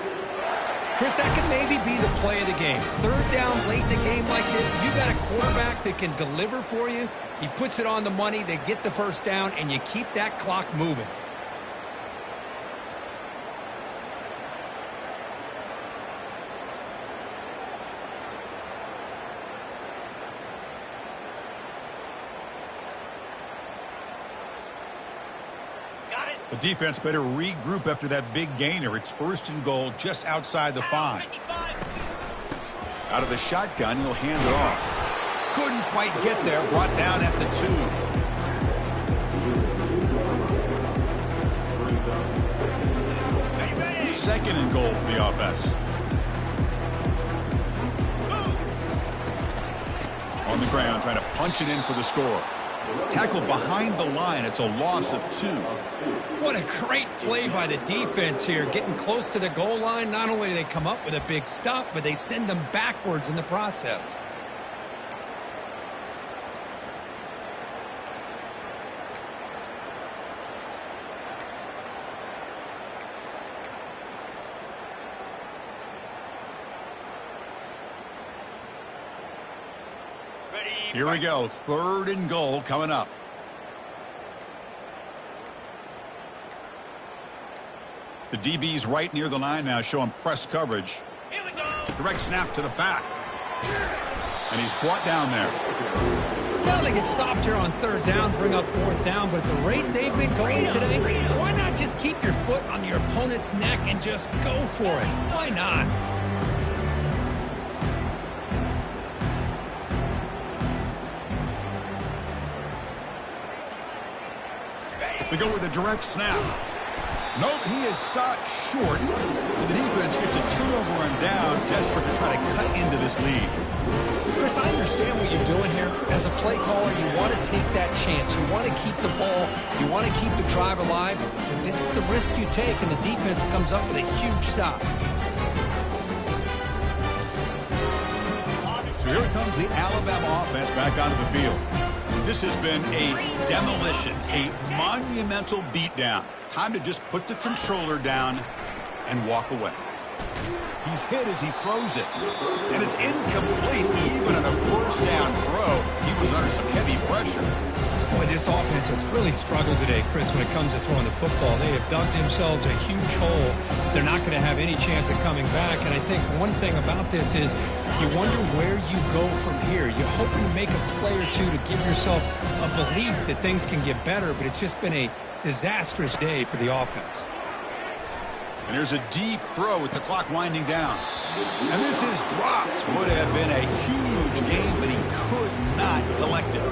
Chris, that could maybe be the play of the game. 3rd down late in the game like this, you got a quarterback that can deliver for you. He puts it on the money, they get the 1st down, and you keep that clock moving. The defense better regroup after that big gainer. It's 1st and goal just outside the 5. Out of the shotgun, he'll hand it off. Couldn't quite get there. Brought down at the 2. Second and goal for the offense. On the ground, trying to punch it in for the score. Tackled behind the line. It's a loss of 2. What a great play by the defense here. Getting close to the goal line, not only do they come up with a big stop, but they send them backwards in the process. Here we go. 3rd and goal coming up. The DB's right near the line now, showing press coverage. Here we go. Direct snap to the back. And he's brought down there. Now they get stopped here on 3rd down, bring up 4th down, but at the rate they've been going today, why not just keep your foot on your opponent's neck and just go for it? Why not? We go with a direct snap. Nope, he is stopped short. And the defense gets a turnover on downs, desperate to try to cut into this this lead. Chris, I understand what you're doing here. As a play caller, you want to take that chance. You want to keep the ball. You want to keep the drive alive. But this is the risk you take, and the defense comes up with a huge stop. So here comes the Alabama offense back onto the field. This has been a demolition, a monumental beatdown. Time to just put the controller down and walk away. He's hit as he throws it. And it's incomplete even on a first down throw. He was under some heavy pressure. Boy, this offense has really struggled today, Chris, when it comes to throwing the football. They have dug themselves a huge hole. They're not going to have any chance of coming back. And I think one thing about this is you wonder where you go from here. You're hoping to make a play or two to give yourself a belief that things can get better, but it's just been a disastrous day for the offense. And there's a deep throw with the clock winding down. And this is dropped. Would have been a huge game, but he could not collect it.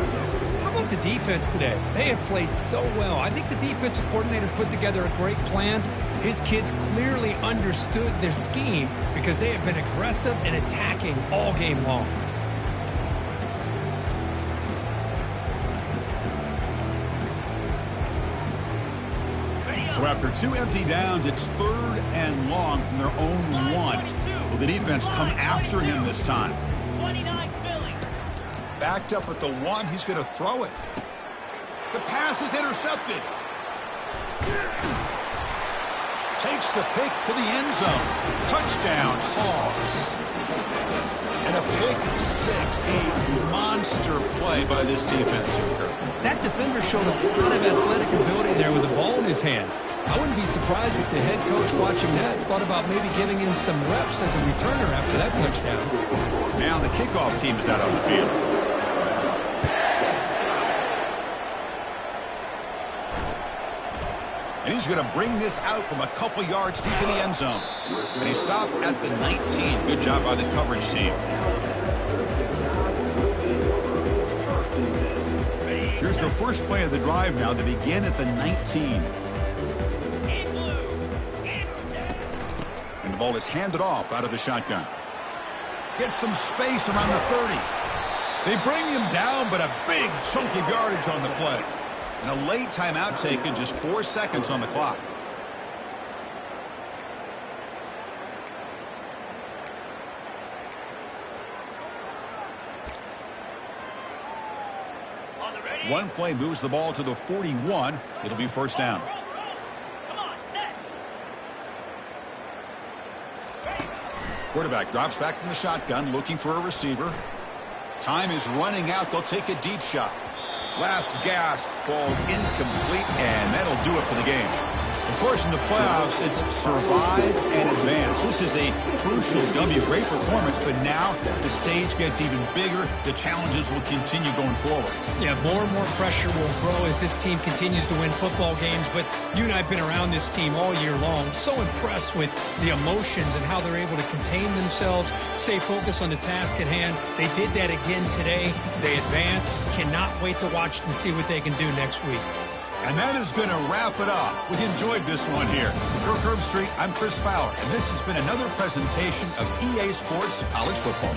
How about the defense today? They have played so well. I think the defensive coordinator put together a great plan. His kids clearly understood their scheme because they have been aggressive and attacking all game long. So after 2 empty downs, it's 3rd and long from their own 1. Will the defense come after him this time? 29 Philly. Backed up at the 1, he's going to throw it. The pass is intercepted. Takes the pick to the end zone. Touchdown, Hogs. And a pick 6, a monster play by this defensive group. That defender showed a lot of athletic ability there with the ball in his hands. I wouldn't be surprised if the head coach watching that thought about maybe giving him some reps as a returner after that touchdown. Now the kickoff team is out on the field. And he's going to bring this out from a couple yards deep in the end zone. And he stopped at the 19. Good job by the coverage team. Here's the first play of the drive now. They begin at the 19. And the ball is handed off out of the shotgun. Gets some space around the 30. They bring him down, but a big chunk of yardage on the play. And a late timeout taken, just 4 seconds on the clock. One play moves the ball to the 41. It'll be first down. Come on, set. Quarterback drops back from the shotgun, looking for a receiver. Time is running out. They'll take a deep shot. Last gasp falls incomplete, and that'll do it for the game. Of course, in the playoffs, it's survive and advance. This is a crucial W. Great performance, but now the stage gets even bigger. The challenges will continue going forward. Yeah, more and more pressure will grow as this team continues to win football games, but you and I have been around this team all year long. So impressed with the emotions and how they're able to contain themselves, stay focused on the task at hand. They did that again today. They advance. Cannot wait to watch and see what they can do next week. And that is going to wrap it up. We enjoyed this one here. For Curb Street, I'm Chris Fowler, and this has been another presentation of EA Sports College Football.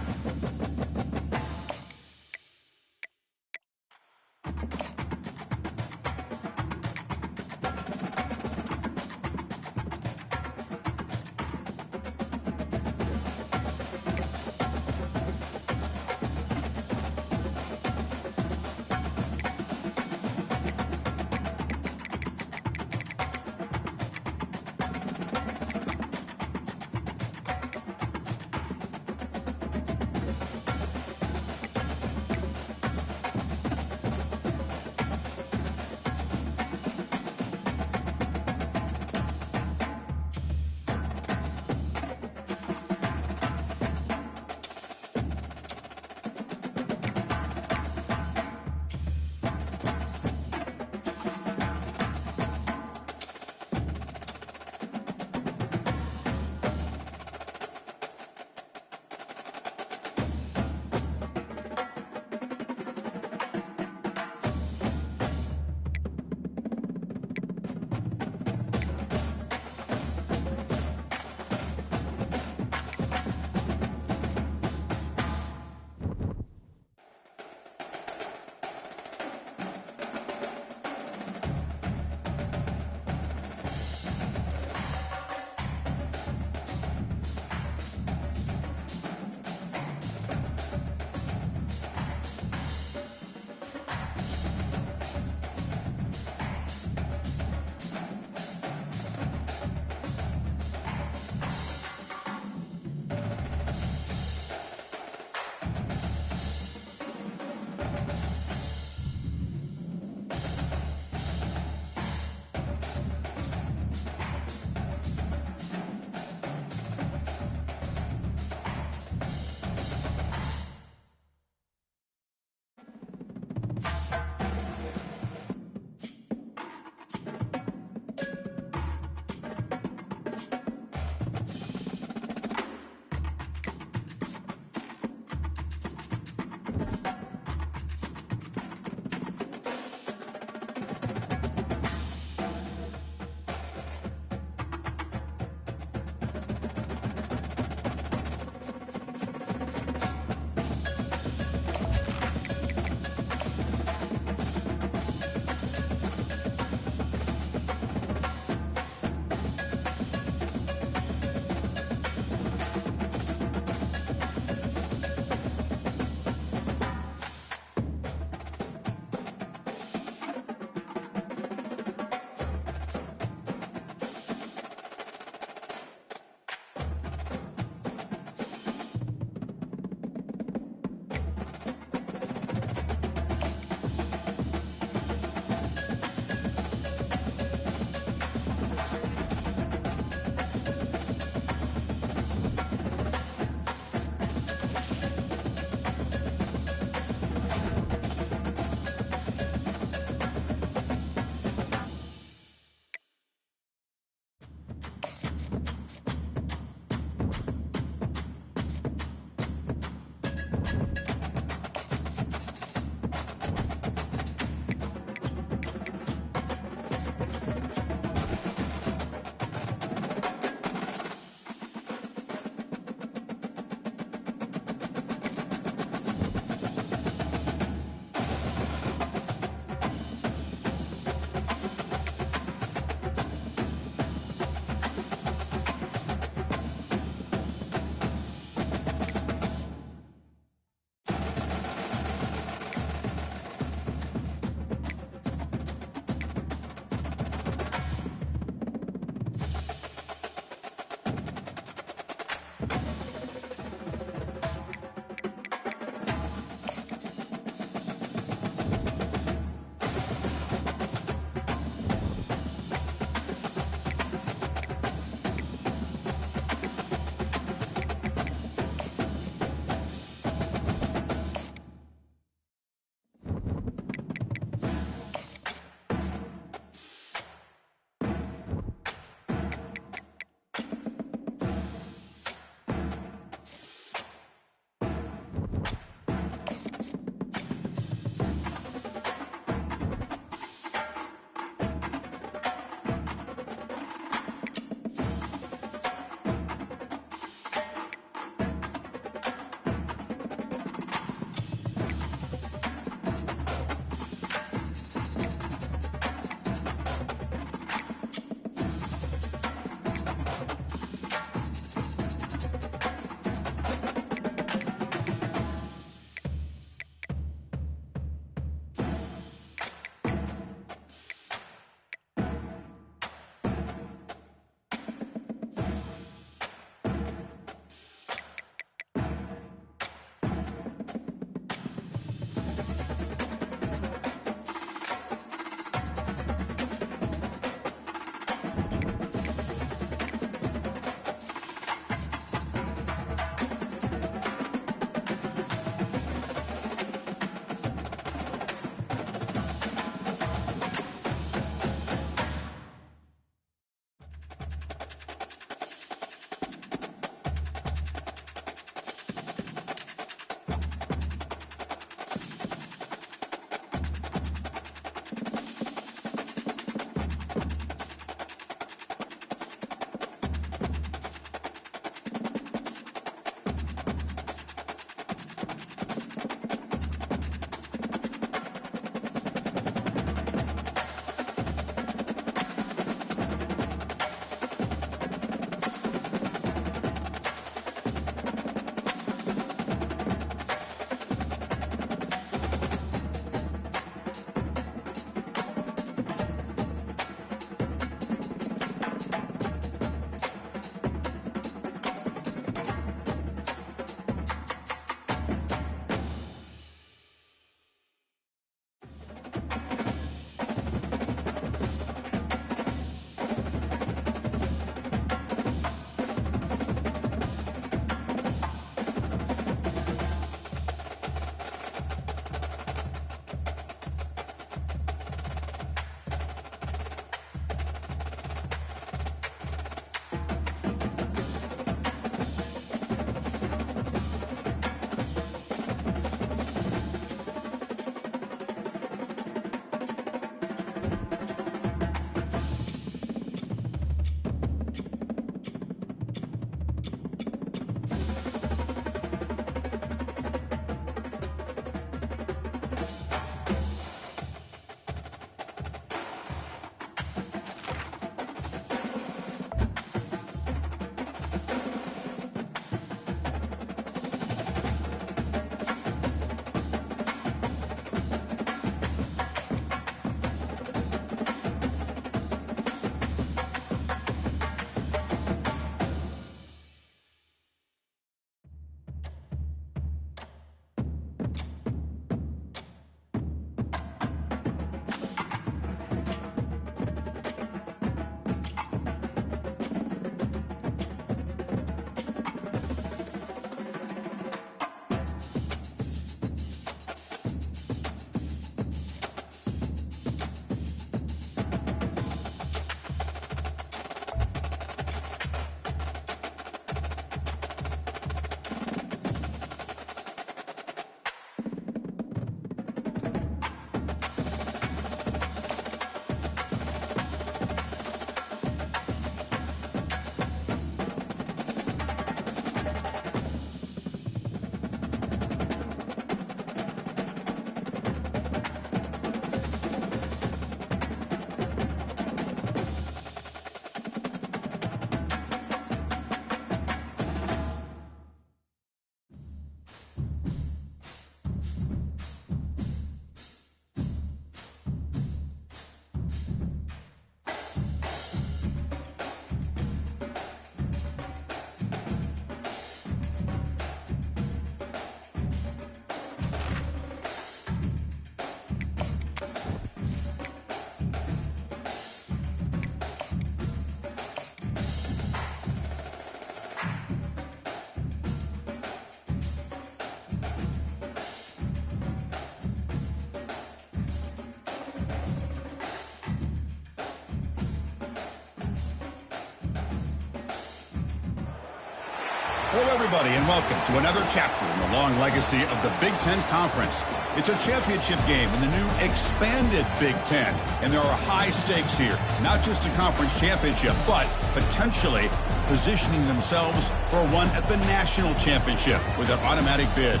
Hello, everybody, and welcome to another chapter in the long legacy of the Big Ten Conference. It's a championship game in the new expanded Big Ten, and there are high stakes here, not just a conference championship, but potentially positioning themselves for one at the national championship with an automatic bid.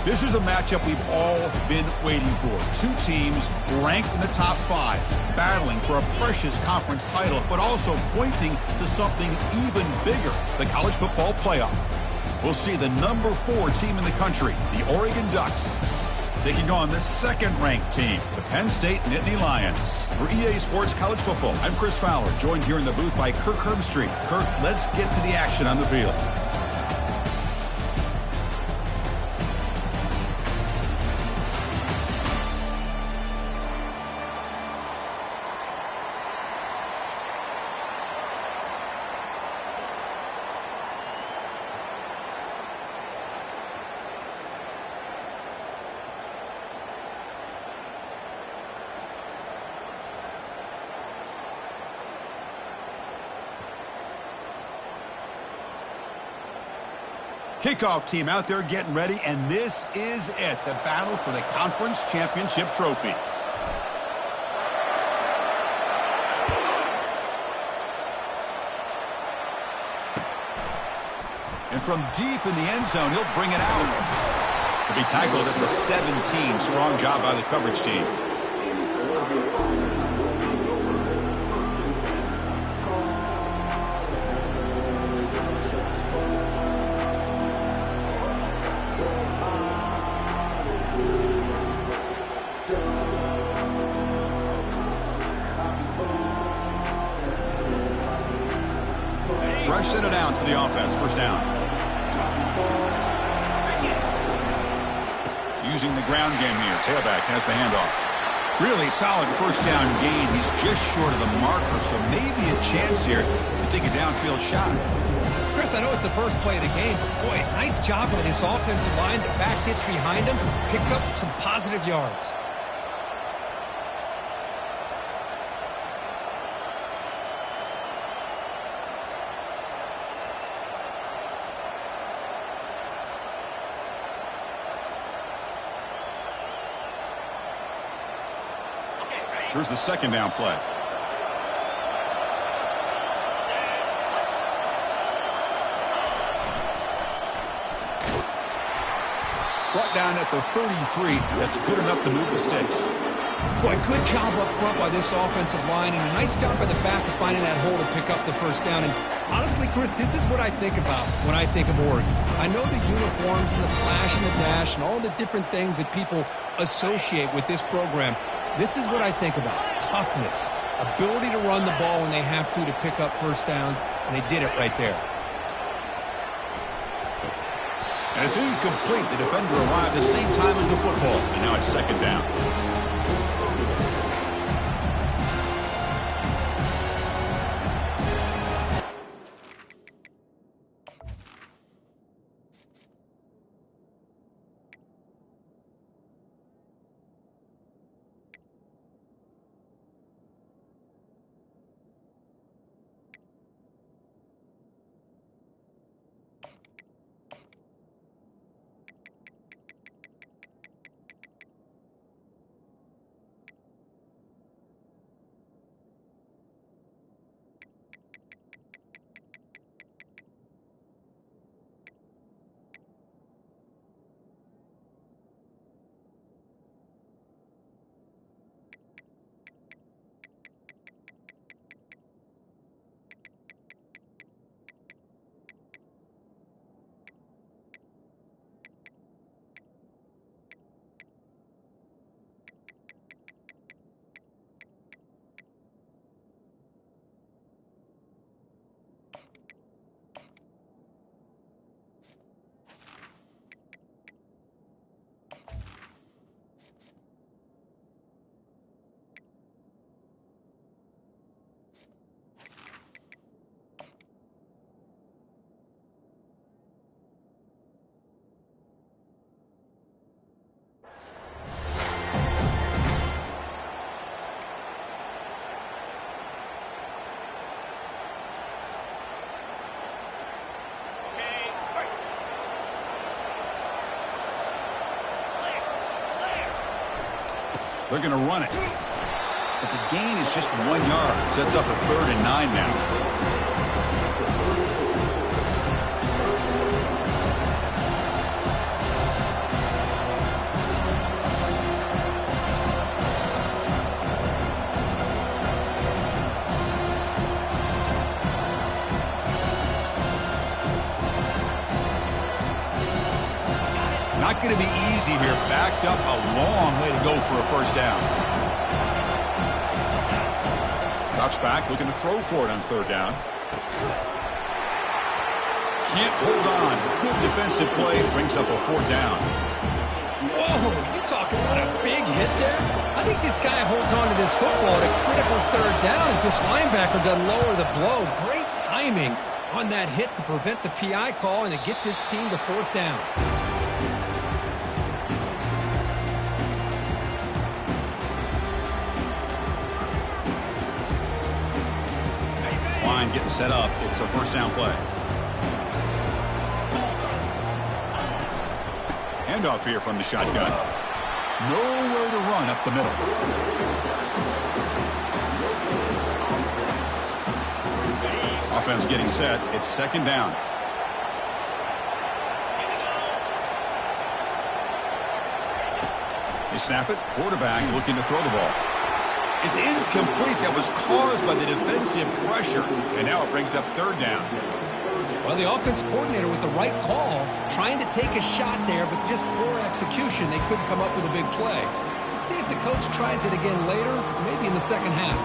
This is a matchup we've all been waiting for. Two teams ranked in the top 5, battling for a precious conference title, but also pointing to something even bigger, the college football playoff. We'll see the number 4 team in the country, the Oregon Ducks, taking on the second-ranked team, the Penn State Nittany Lions. For EA Sports College Football, I'm Chris Fowler, joined here in the booth by Kirk Herbstreit. Kirk, let's get to the action on the field. Kickoff team out there getting ready, and this is it, the battle for the conference championship trophy. And from deep in the end zone, he'll bring it out. He'll be tackled at the 17. Strong job by the coverage team. Fresh set of downs for the offense. First down. Using the ground game here. Tailback has the handoff. Really solid first down gain. He's just short of the marker, so maybe a chance here to take a downfield shot. Chris, I know it's the first play of the game, but boy, nice job by this offensive line. The back gets behind him, picks up some positive yards. Here's the second down play. Brought down at the 33. That's good enough to move the sticks. Boy, good job up front by this offensive line, and a nice job by the back of finding that hole to pick up the first down. And honestly, Chris, this is what I think about when I think of Oregon. I know the uniforms and the flash and the dash and all the different things that people associate with this program. This is what I think about. Toughness, ability to run the ball when they have to pick up first downs, and they did it right there. And it's incomplete. The defender arrived at the same time as the football, and now it's second down. They're going to run it. But the gain is just 1 yard. Sets up a 3rd and 9 now. Not going to be easy here. Backed up a long way to go for a first down. Drops back, looking to throw for it on 3rd down. Can't hold on. Good defensive play. Brings up a 4th down. Whoa, you talking about a big hit there? I think this guy holds on to this football at a critical 3rd down if this linebacker doesn't lower the blow. Great timing on that hit to prevent the PI call and to get this team to 4th down. Line getting set up. It's a first down play. Handoff here from the shotgun. Nowhere to run up the middle. Offense getting set. It's 2nd down. They snap it. Quarterback looking to throw the ball. It's incomplete. That was caused by the defensive pressure. And now it brings up 3rd down. Well, the offense coordinator with the right call, trying to take a shot there, but just poor execution. They couldn't come up with a big play. Let's see if the coach tries it again later, maybe in the second half.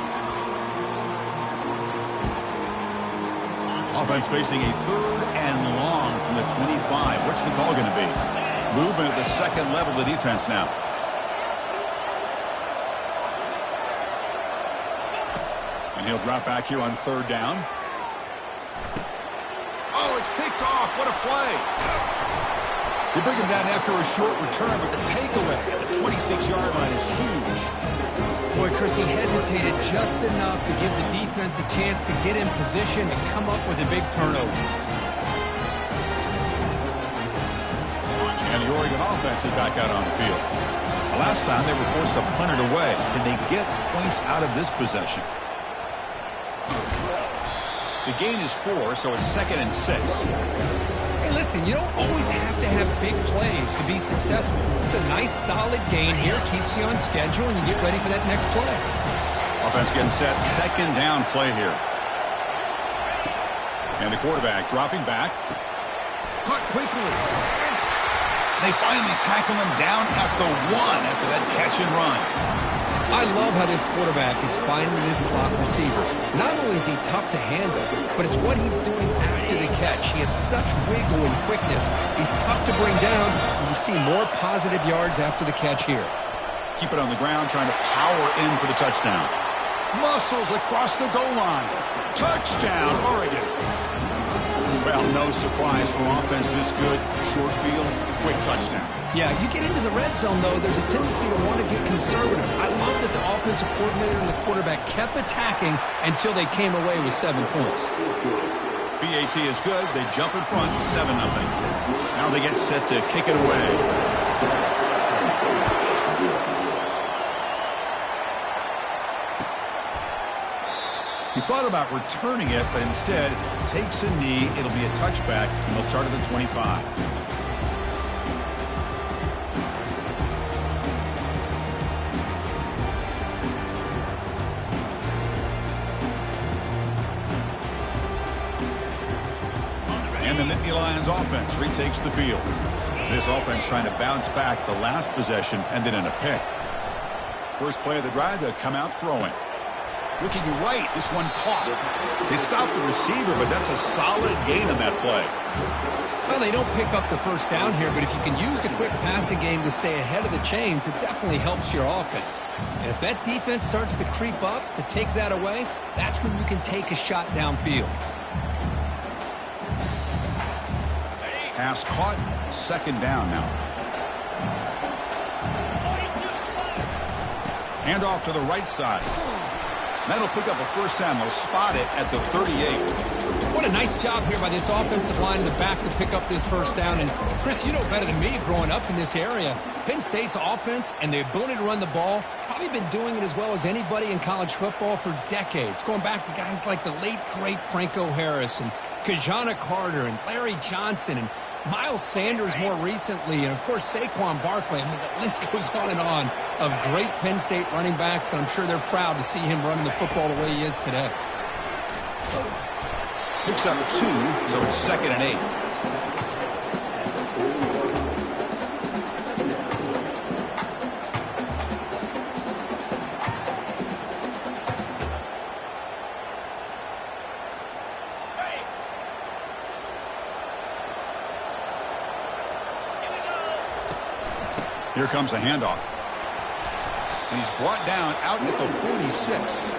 Offense facing a 3rd and long from the 25. What's the call going to be? Movement at the second level of the defense now. And he'll drop back here on 3rd down. Oh, it's picked off. What a play. They bring him down after a short return, but the takeaway at the 26-yard line is huge. Boy, Chris, he hesitated just enough to give the defense a chance to get in position and come up with a big turnover. And the Oregon offense is back out on the field. Last time they were forced to punt it away. Can they get points out of this possession? The gain is 4, so it's 2nd and 6. Hey, listen, you don't always have to have big plays to be successful. It's a nice, solid gain here. Keeps you on schedule, and you get ready for that next play. Offense getting set. 2nd down play here. And the quarterback dropping back. Caught quickly. They finally tackle him down at the 1 after that catch and run. I love how this quarterback is finding this slot receiver. Not only is he tough to handle, but it's what he's doing after the catch. He has such wiggle and quickness. He's tough to bring down, and you see more positive yards after the catch here. Keep it on the ground, trying to power in for the touchdown. Muscles across the goal line. Touchdown, Oregon. Well, no surprise from offense this good. Short field, quick touchdown. Yeah, you get into the red zone, though, there's a tendency to want to get conservative. I love that the offensive coordinator and the quarterback kept attacking until they came away with 7 points. BAT is good. They jump in front, 7-0. Now they get set to kick it away. He thought about returning it, but instead takes a knee. It'll be a touchback, and they'll start at the 25. And the Nittany Lions offense retakes the field. This offense trying to bounce back. The last possession ended in a pick. First play of the drive, they'll come out throwing. Looking right, this one caught. They stopped the receiver, but that's a solid gain on that play. Well, they don't pick up the first down here, but if you can use the quick passing game to stay ahead of the chains, it definitely helps your offense. And if that defense starts to creep up to take that away, that's when you can take a shot downfield. Pass caught, 2nd down now. Hand off to the right side. That'll pick up a first down. They'll spot it at the 38. What a nice job here by this offensive line in the back to pick up this first down. And, Chris, you know better than me growing up in this area. Penn State's offense and the ability to run the ball, probably been doing it as well as anybody in college football for decades, going back to guys like the late, great Franco Harris and Kajana Carter and Larry Johnson and Miles Sanders more recently, and, of course, Saquon Barkley. I mean, the list goes on and on of great Penn State running backs, and I'm sure they're proud to see him running the football the way he is today. Picks up 2, so it's 2nd and 8. Here comes a handoff. And he's brought down out at the 46.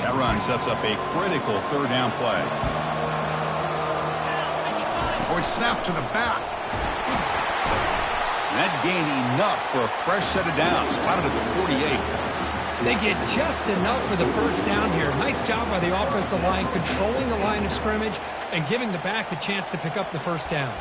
That run sets up a critical 3rd down play. Oh, it's snapped to the back. And that gained enough for a fresh set of downs. Spotted at the 48. They get just enough for the first down here. Nice job by the offensive line, controlling the line of scrimmage and giving the back a chance to pick up the first down.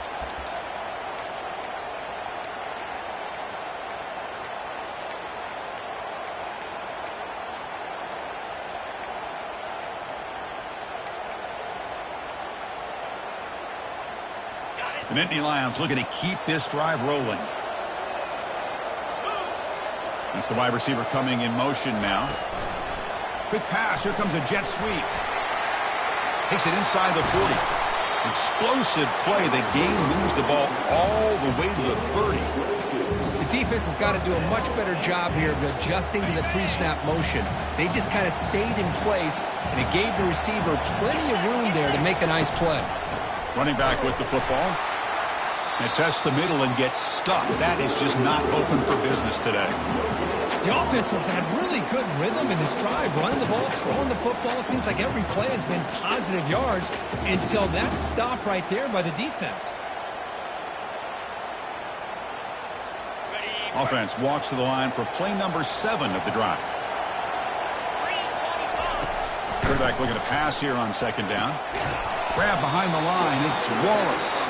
The Nittany Lions looking to keep this drive rolling. That's the wide receiver coming in motion now. Quick pass. Here comes a jet sweep. Takes it inside the 40. Explosive play. The game moves the ball all the way to the 30. The defense has got to do a much better job here of adjusting to the pre-snap motion. They just kind of stayed in place, and it gave the receiver plenty of room there to make a nice play. Running back with the football. And tests the middle and gets stuck. That is just not open for business today. The offense has had really good rhythm in this drive, running the ball, throwing the football. It seems like every play has been positive yards until that stop right there by the defense. Offense walks to the line for play number 7 of the drive. Quarterback looking to pass here on 2nd down. Grab behind the line. It's Wallace.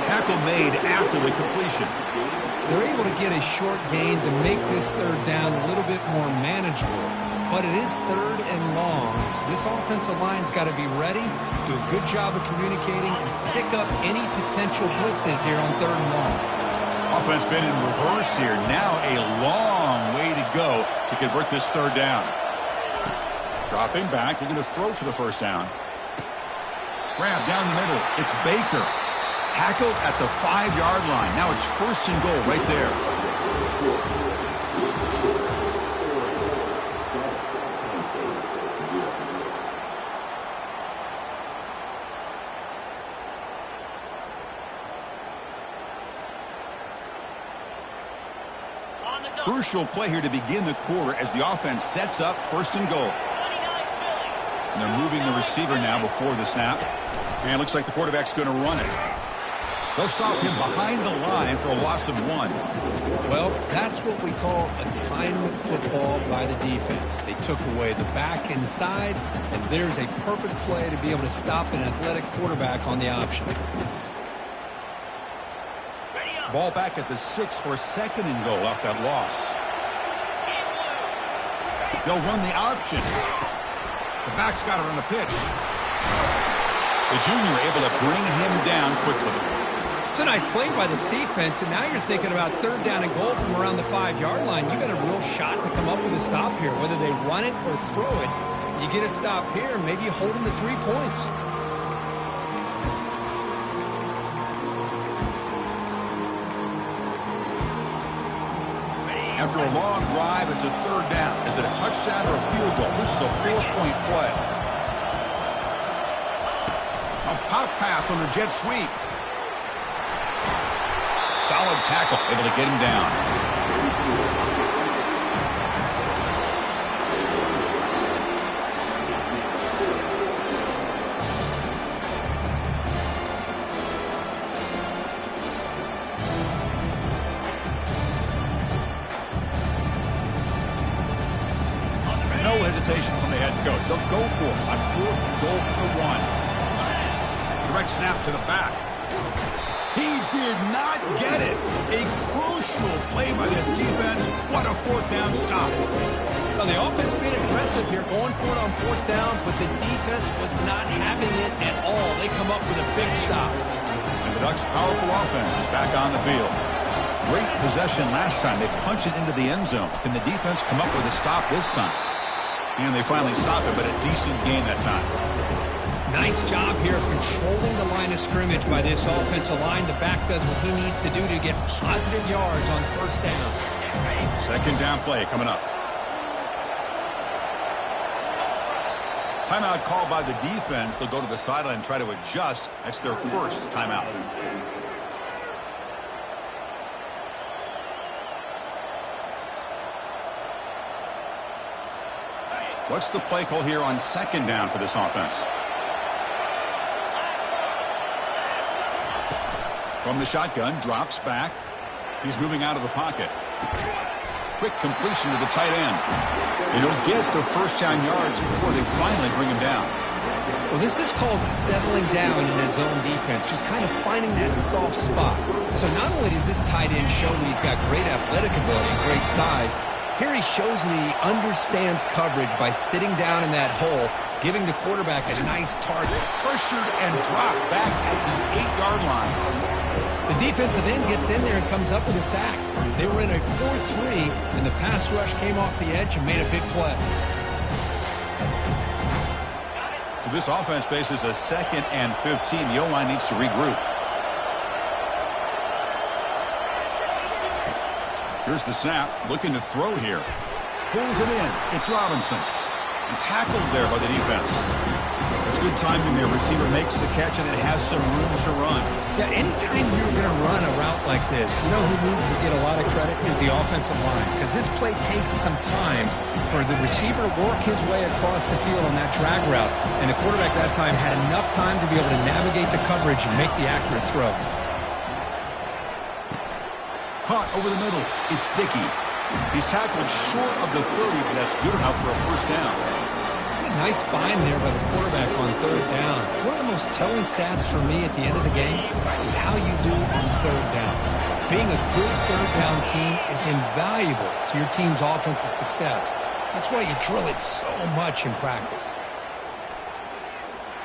Tackle made after the completion. They're able to get a short gain to make this 3rd down a little bit more manageable. But it is 3rd and long, so this offensive line's got to be ready, do a good job of communicating, and pick up any potential blitzes here on 3rd and long. Offense been in reverse here. Now a long way to go to convert this 3rd down. Dropping back, looking to throw for the first down. Grab down the middle. It's Baker. Tackled at the 5-yard line. Now it's 1st and goal right there. Crucial play here to begin the quarter as the offense sets up 1st and goal. And they're moving the receiver now before the snap. And it looks like the quarterback's going to run it. They'll stop him behind the line for a loss of 1. Well, that's what we call assignment football by the defense. They took away the back inside, and there's a perfect play to be able to stop an athletic quarterback on the option. Ball back at the 6 for 2nd and goal off that loss. They'll run the option. The back's got it on the pitch. The junior able to bring him down quickly. It's a nice play by this defense, and now you're thinking about 3rd down and goal from around the 5-yard line. You got a real shot to come up with a stop here. Whether they run it or throw it, you get a stop here, maybe you hold them to 3 points. After a long drive, it's a 3rd down. Is it a touchdown or a field goal? This is a 4-point play. A pop pass on the jet sweep. Solid tackle, able to get him down. hesitation from the head coach. They'll go for it on 4th and goal from the 1. Direct snap to the back. He did not get it. A crucial play by this defense. What a 4th down stop. Well, the offense being aggressive here, going for it on 4th down, but the defense was not having it at all. They come up with a big stop. And the Ducks' powerful offense is back on the field. Great possession last time. They punched it into the end zone. Can the defense come up with a stop this time? And they finally stop it, but a decent gain that time. Nice job here of controlling the line of scrimmage by this offensive line. The back does what he needs to do to get positive yards on 1st down. 2nd down play coming up. Timeout called by the defense. They'll go to the sideline and try to adjust. That's their 1st timeout. What's the play call here on 2nd down for this offense? From the shotgun, drops back. He's moving out of the pocket. Quick completion to the tight end. And he'll get the 1st down yards before they finally bring him down. Well, this is called settling down in his zone defense, just kind of finding that soft spot. So not only does this tight end show that he's got great athletic ability and great size, here he shows that he understands coverage by sitting down in that hole, giving the quarterback a nice target. Pressured and dropped back at the 8-yard line. The defensive end gets in there and comes up with a sack. They were in a 4-3, and the pass rush came off the edge and made a big play. So this offense faces a 2nd and 15. The O-line needs to regroup. Here's the snap, looking to throw here. Pulls it in. It's Robinson. And tackled there by the defense. It's good timing there. Receiver makes the catch and it has some room to run. Yeah, anytime you're going to run a route like this, you know who needs to get a lot of credit is the offensive line. Because this play takes some time for the receiver to work his way across the field on that drag route. And the quarterback that time had enough time to be able to navigate the coverage and make the accurate throw. Caught over the middle. It's Dickey. He's tackled short of the 30, but that's good enough for a 1st down. A nice find there by the quarterback on 3rd down. One of the most telling stats for me at the end of the game is how you do on 3rd down. Being a good 3rd down team is invaluable to your team's offensive success. That's why you drill it so much in practice.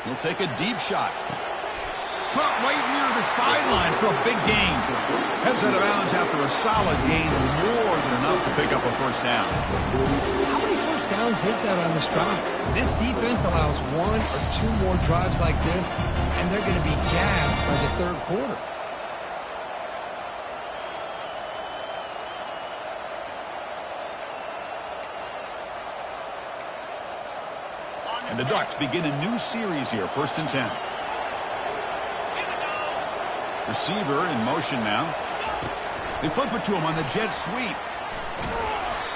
He'll take a deep shot. Caught right near the sideline for a big gain. Heads out of bounds after a solid gain, more than enough to pick up a 1st down. How many 1st downs is that on this drive? This defense allows 1 or 2 more drives like this, and they're going to be gassed by the 3rd quarter. And the Ducks begin a new series here, 1st and 10. Receiver in motion now. They flip it to him on the jet sweep.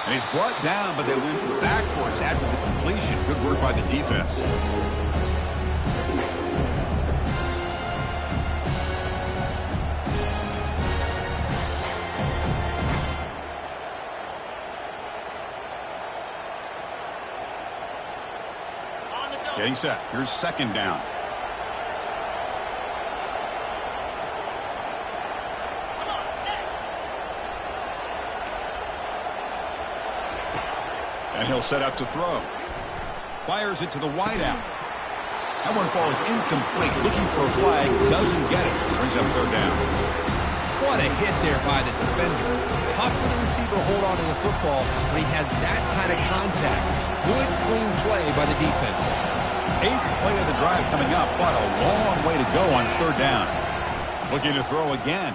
And he's brought down, but they went backwards after the completion. Good work by the defense. Getting set. Here's 2nd down. And he'll set up to throw. Fires it to the wideout. That one falls incomplete. Looking for a flag. Doesn't get it. Brings up 3rd down. What a hit there by the defender. Tough for the receiver to hold on to the football when he has that kind of contact. Good, clean play by the defense. 8th play of the drive coming up, but a long way to go on 3rd down. Looking to throw again.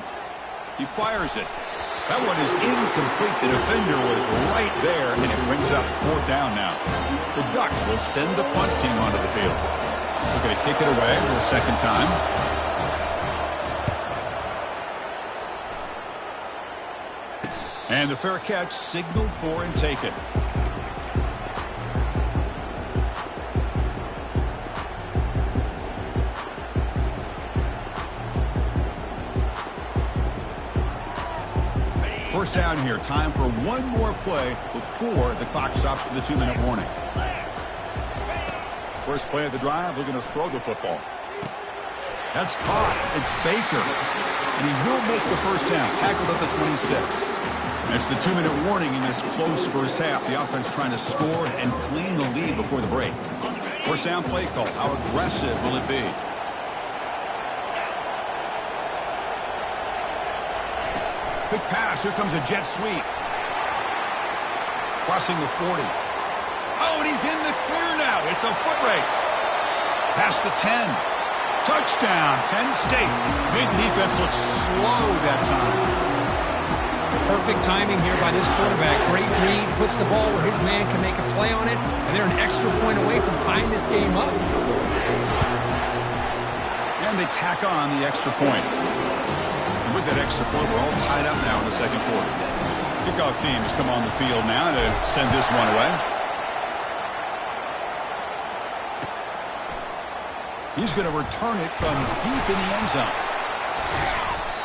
He fires it. That one is incomplete. The defender was right there, and it brings up 4th down now. The Ducks will send the punt team onto the field. They're going to kick it away for the 2nd time. And the fair catch signaled for and taken. First down here. Time for one more play before the clock stops for the 2-minute warning. First play of the drive, they're going to throw the football. That's caught. It's Baker. And he will make the first down. Tackled at the 26. That's the 2-minute warning in this close first half. The offense trying to score and claim the lead before the break. First down play call. How aggressive will it be? Quick pass. Here comes a jet sweep. Crossing the 40. Oh, and he's in the clear now. It's a foot race. Past the 10. Touchdown, Penn State. Made the defense look slow that time. Perfect timing here by this quarterback. Great read, puts the ball where his man can make a play on it, and they're an extra point away from tying this game up. And they tack on the extra point. And with that extra point, we're all tied up now in the second quarter. Kickoff team has come on the field now to send this one away. He's going to return it from deep in the end zone.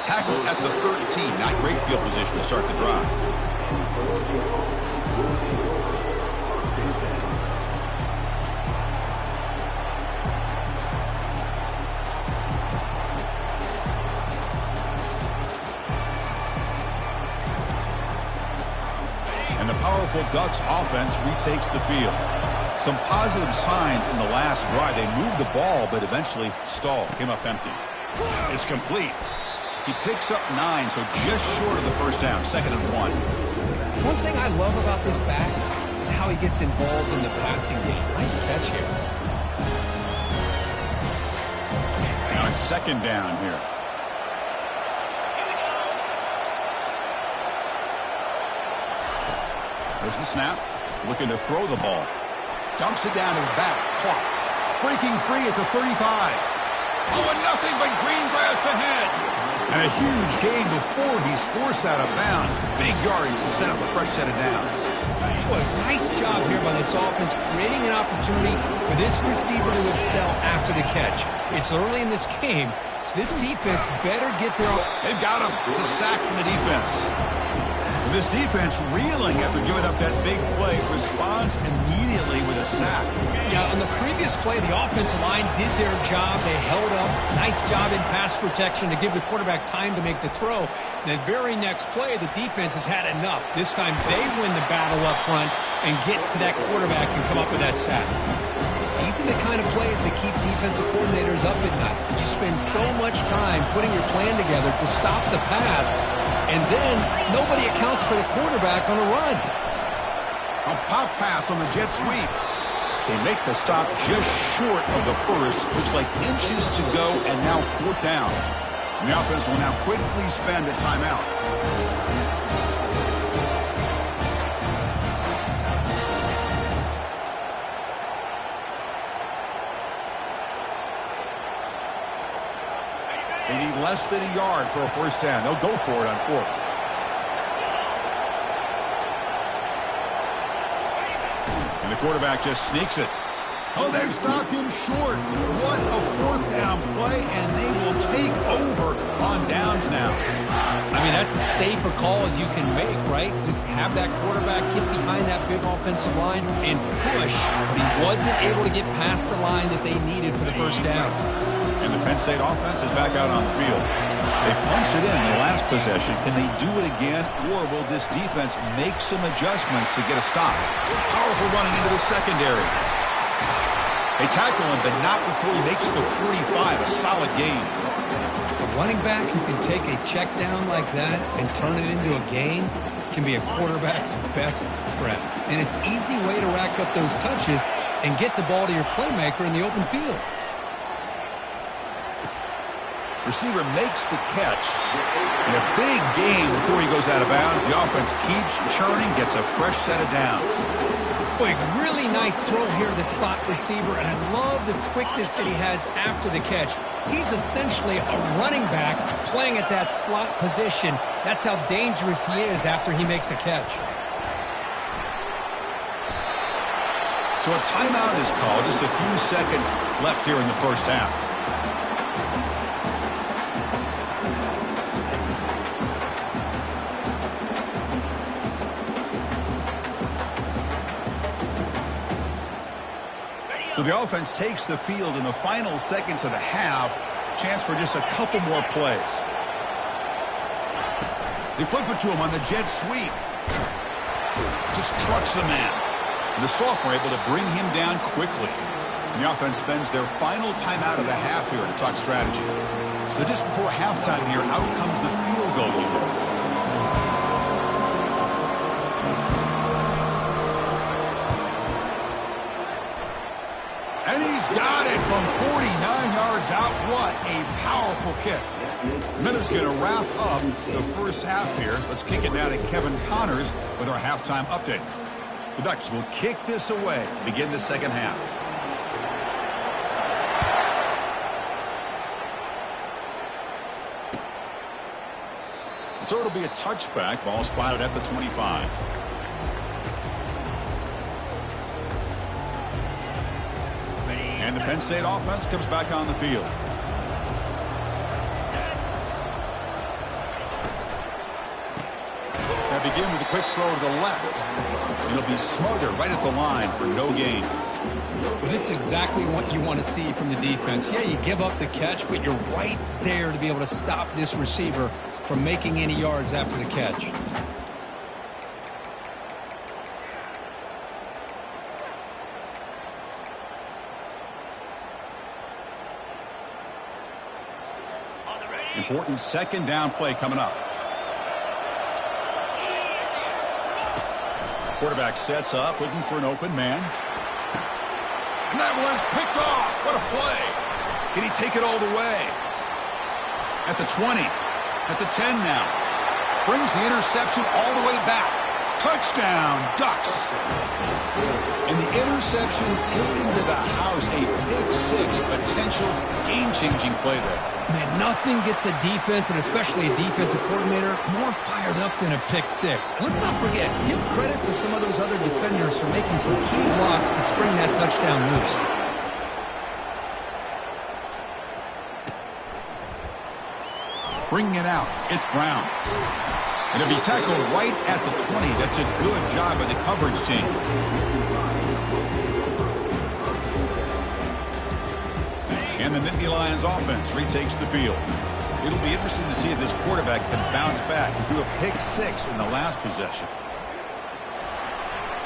Tackled at the 13. Not great field position to start the drive. And the powerful Ducks offense retakes the field. Some positive signs in the last drive. They moved the ball, but eventually stalled. Came up empty. It's complete. He picks up 9, so just short of the first down. 2nd and 1. One thing I love about this back is how he gets involved in the passing game. Nice catch here. Now it's 2nd down here. There's the snap. Looking to throw the ball. Dumps it down to the back. Clock. Breaking free at the 35. Oh, and nothing but green grass ahead. And a huge gain before he's forced out of bounds. Big yardage to set up a fresh set of downs. Boy, nice job here by this offense, creating an opportunity for this receiver to excel after the catch. It's early in this game, so this defense better get their own. They've got him. It's a sack from the defense. This defense reeling after giving up that big play responds immediately with a sack. Yeah, on the previous play, the offensive line did their job. They held up. Nice job in pass protection to give the quarterback time to make the throw. The very next play, the defense has had enough. This time they win the battle up front and get to that quarterback and come up with that sack. These are the kind of plays that keep defensive coordinators up at night. You spend so much time putting your plan together to stop the pass, and then nobody accounts for the quarterback on a run. A pop pass on the jet sweep. They make the stop just short of the first. Looks like inches to go, and now 4th down. And the offense will now quickly spend a timeout. They need less than a yard for a first down. They'll go for it on 4th. And the quarterback just sneaks it. Oh, they've stopped him short. What a 4th down play, and they will take over on downs now. I mean, that's as safe a call as you can make, right? Just have that quarterback get behind that big offensive line and push, but he wasn't able to get past the line that they needed for the first down. And the Penn State offense is back out on the field. They punched it in the last possession. Can they do it again, or will this defense make some adjustments to get a stop? Powerful running into the secondary. They tackle him, but not before he makes the 45. A solid gain. A running back who can take a check down like that and turn it into a gain can be a quarterback's best friend. And it's an easy way to rack up those touches and get the ball to your playmaker in the open field. Receiver makes the catch. And a big gain before he goes out of bounds. The offense keeps churning, gets a fresh set of downs. Boy, really nice throw here to the slot receiver, and I love the quickness that he has after the catch. He's essentially a running back playing at that slot position. That's how dangerous he is after he makes a catch. So a timeout is called. Just a few seconds left here in the first half. So the offense takes the field in the final seconds of the half. Chance for just a couple more plays. They flip it to him on the jet sweep. Just trucks the man. And the sophomore able to bring him down quickly. And the offense spends their final timeout of the half here to talk strategy. So just before halftime here, out comes the field goal unit. And he's got it from 49 yards out. What a powerful kick. Minutes going to wrap up the first half here. Let's kick it now to Kevin Connors with our halftime update. The Ducks will kick this away to begin the second half. So it'll be a touchback. Ball spotted at the 25. And the Penn State offense comes back on the field. Now begin with a quick throw to the left. It'll be smothered right at the line for no gain. Well, this is exactly what you want to see from the defense. Yeah, you give up the catch, but you're right there to be able to stop this receiver from making any yards after the catch. Important second down play coming up. Quarterback sets up, looking for an open man. And that one's picked off. What a play. Can he take it all the way? At the 20. At the 10 now. Brings the interception all the way back. Touchdown, Ducks. And the interception taken to the house. A pick-6 potential game-changing play there. Man, nothing gets a defense, and especially a defensive coordinator, more fired up than a pick-6. Let's not forget, give credit to some of those other defenders for making some key blocks to spring that touchdown loose. Bringing it out, it's Brown. And it'll be tackled right at the 20. That's a good job by the coverage team. And the Nittany Lions offense retakes the field. It'll be interesting to see if this quarterback can bounce back. He threw a pick-6 in the last possession.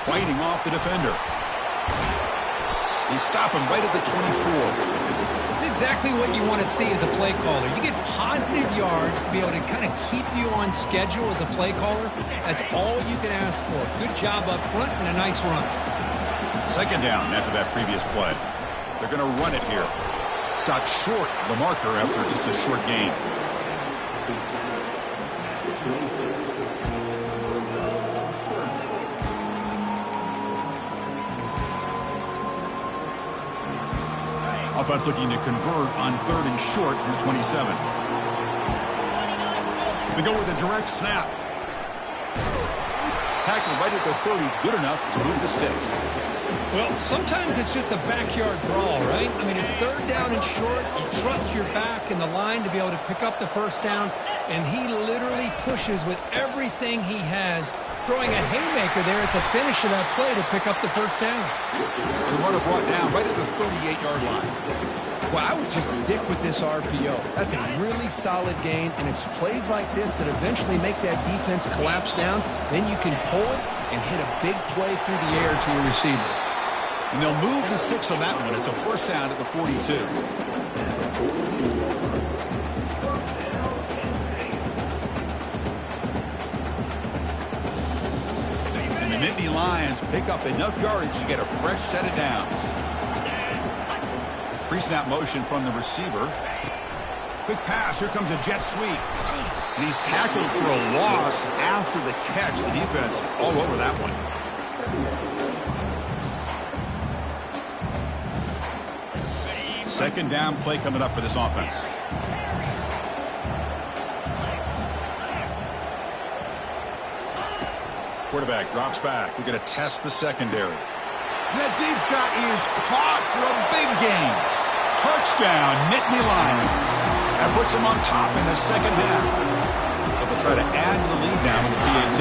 Fighting off the defender. They stop him right at the 24. It's exactly what you want to see as a play caller. You get positive yards to be able to kind of keep you on schedule as a play caller. That's all you can ask for. Good job up front and a nice run. Second down after that previous play. They're going to run it here. Stopped short of the marker after just a short gain. Offense looking to convert on 3rd and short from the 27. They go with a direct snap. Tackled right at the 30. Good enough to move the sticks. Well, sometimes it's just a backyard brawl, right? I mean, it's 3rd down and short. You trust your back and the line to be able to pick up the first down, and he literally pushes with everything he has, throwing a haymaker there at the finish of that play to pick up the first down. The runner brought down right at the 38-yard line. Well, I would just stick with this RPO. That's a really solid game, and it's plays like this that eventually make that defense collapse down. Then you can pull it and hit a big play through the air to your receiver. And they'll move the 6 on that one. It's a first down at the 42. And the Nittany Lions pick up enough yardage to get a fresh set of downs. Pre-snap motion from the receiver. Quick pass. Here comes a jet sweep. And he's tackled for a loss after the catch. The defense all over that one. Second down play coming up for this offense. Quarterback drops back. We're going to test the secondary. And that deep shot is caught for a big gain. Touchdown, Nittany Lions. That puts them on top in the second half. But they'll try to add to the lead now with the PAT.